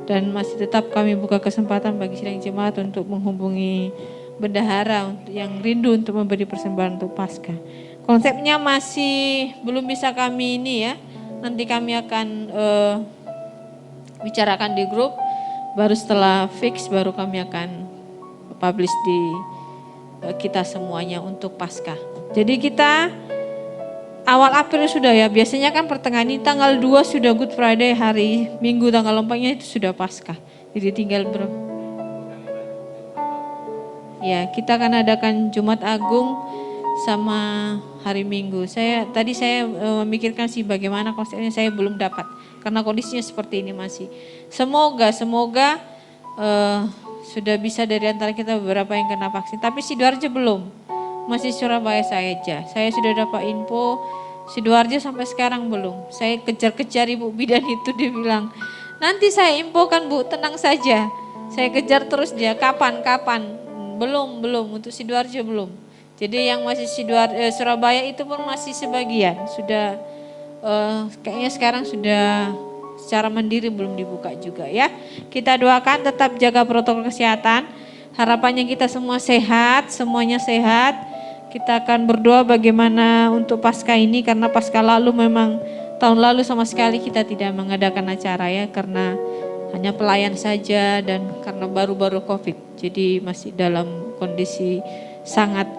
dan masih tetap kami buka kesempatan bagi sidang jemaat untuk menghubungi bendahara yang rindu untuk memberi persembahan untuk Paskah. Konsepnya masih belum bisa kami ini ya, nanti kami akan bicarakan di grup, baru setelah fix baru kami akan publish di kita semuanya untuk Paskah. Jadi kita awal April sudah ya, biasanya kan pertengahan ini tanggal 2 sudah Good Friday, hari Minggu tanggal 4-nya itu sudah Paskah. Jadi tinggal ya, kita akan adakan Jumat Agung sama hari Minggu. Tadi saya memikirkan sih bagaimana konsepnya, saya belum dapat karena kondisinya seperti ini masih. Semoga sudah bisa dari antara kita beberapa yang kena vaksin. Tapi Sidoarjo belum, masih Surabaya saja. Saya sudah dapat info Sidoarjo sampai sekarang belum. Saya kejar-kejar Ibu Bidan itu, dia bilang nanti saya infokan Bu, tenang saja. Saya kejar terus dia, kapan? Belum untuk Sidoarjo belum. Jadi yang masih Surabaya itu pun masih sebagian, sudah kayaknya sekarang sudah secara mandiri belum dibuka juga ya. Kita doakan tetap jaga protokol kesehatan, harapannya kita semua sehat, semuanya sehat. Kita akan berdoa bagaimana untuk Paskah ini, karena Paskah lalu memang tahun lalu sama sekali kita tidak mengadakan acara ya, karena hanya pelayan saja dan karena baru-baru COVID. Jadi masih dalam kondisi sangat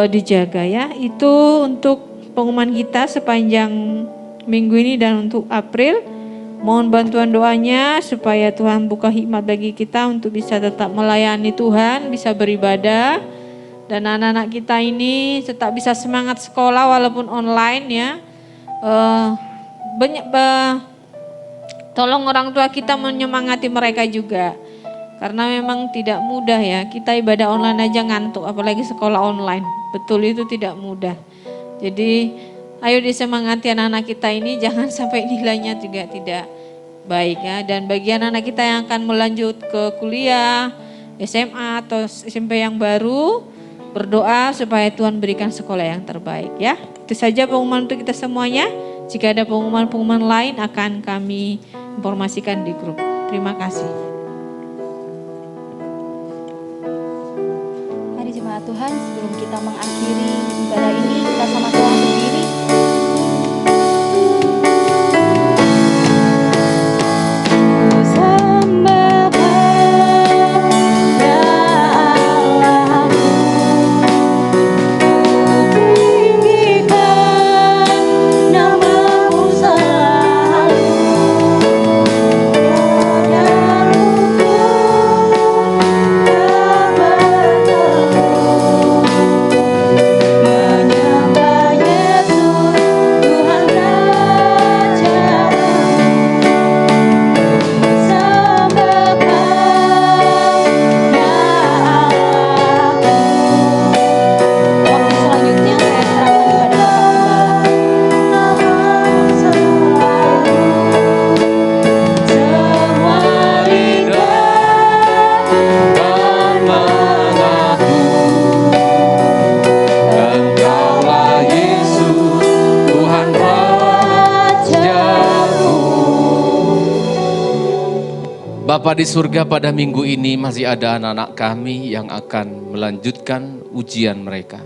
dijaga ya. Itu untuk pengumuman kita sepanjang minggu ini dan untuk April. Mohon bantuan doanya supaya Tuhan buka hikmat bagi kita untuk bisa tetap melayani Tuhan, bisa beribadah, dan anak-anak kita ini tetap bisa semangat sekolah walaupun online ya. Tolong orang tua kita menyemangati mereka juga. Karena memang tidak mudah ya, kita ibadah online aja ngantuk, apalagi sekolah online. Betul, itu tidak mudah. Jadi ayo disemangati anak-anak kita ini, jangan sampai nilainya juga tidak baik ya. Dan bagi anak-anak kita yang akan melanjut ke kuliah, SMA atau SMP yang baru, berdoa supaya Tuhan berikan sekolah yang terbaik ya. Itu saja pengumuman untuk kita semuanya. Jika ada pengumuman-pengumuman lain akan kami informasikan di grup. Terima kasih. Tuhan, sebelum kita mengakhiri ibadah ini, kita sama-sama berdiri. Bapa di surga, pada minggu ini masih ada anak-anak kami yang akan melanjutkan ujian mereka.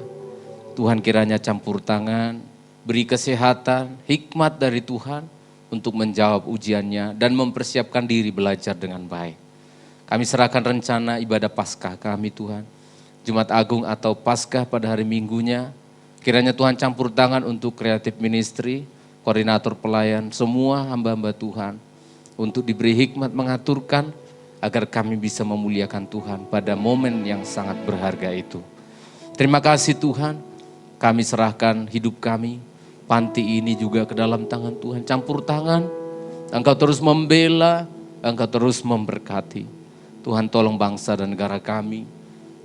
Tuhan kiranya campur tangan, beri kesehatan, hikmat dari Tuhan untuk menjawab ujiannya dan mempersiapkan diri belajar dengan baik. Kami serahkan rencana ibadah Paskah kami Tuhan. Jumat Agung atau Paskah pada hari Minggunya. Kiranya Tuhan campur tangan untuk kreatif ministry, koordinator pelayan, semua hamba-hamba Tuhan. Untuk diberi hikmat mengaturkan agar kami bisa memuliakan Tuhan pada momen yang sangat berharga itu. Terima kasih Tuhan, kami serahkan hidup kami, panti ini juga ke dalam tangan Tuhan. Campur tangan, Engkau terus membela, Engkau terus memberkati. Tuhan tolong bangsa dan negara kami,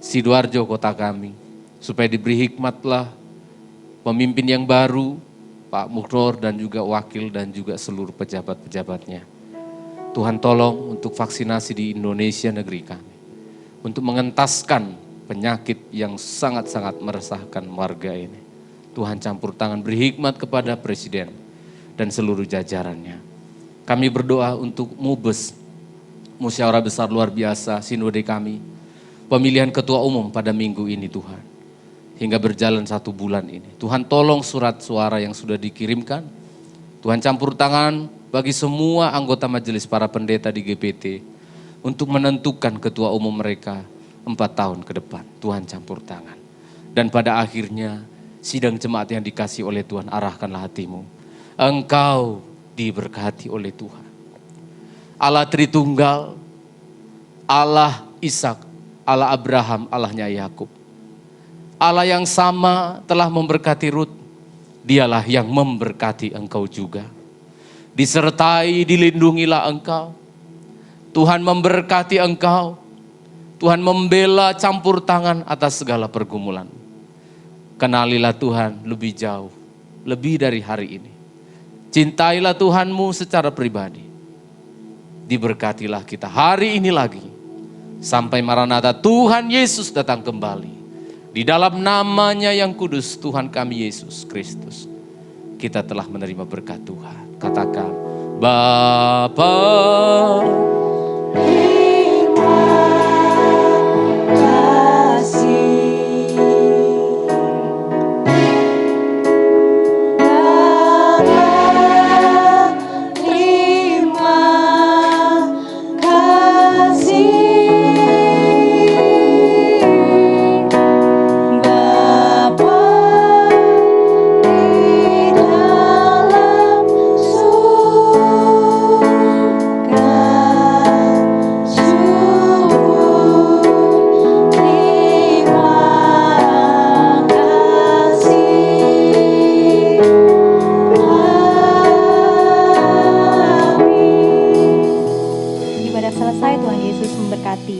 Sidoarjo kota kami, supaya diberi hikmatlah pemimpin yang baru, Pak Muknor dan juga wakil dan juga seluruh pejabat-pejabatnya. Tuhan tolong untuk vaksinasi di Indonesia negeri kami, untuk mengentaskan penyakit yang sangat-sangat meresahkan warga ini. Tuhan campur tangan, beri hikmat kepada Presiden dan seluruh jajarannya. Kami berdoa untuk Mubes, Musyawarah Besar Luar Biasa, Sinode kami, pemilihan ketua umum pada minggu ini Tuhan. Hingga berjalan 1 bulan ini. Tuhan tolong surat suara yang sudah dikirimkan. Tuhan campur tangan bagi semua anggota majelis para pendeta di GPT untuk menentukan ketua umum mereka 4 tahun ke depan. Tuhan campur tangan. Dan pada akhirnya sidang jemaat yang dikasih oleh Tuhan, arahkanlah hatimu. Engkau diberkati oleh Tuhan. Allah Tritunggal, Allah Ishak, Allah Abraham, Allahnya Yakub. Allah yang sama telah memberkati Rut, dialah yang memberkati engkau juga. Disertai, dilindungilah engkau. Tuhan memberkati engkau. Tuhan membela, campur tangan atas segala pergumulan. Kenalilah Tuhan lebih jauh, lebih dari hari ini. Cintailah Tuhanmu secara pribadi. Diberkatilah kita hari ini lagi. Sampai Maranatha Tuhan Yesus datang kembali. Di dalam namanya yang kudus Tuhan kami Yesus Kristus. Kita telah menerima berkat Tuhan. Katakan, Bapa. Ibadah selesai, Tuhan Yesus memberkati.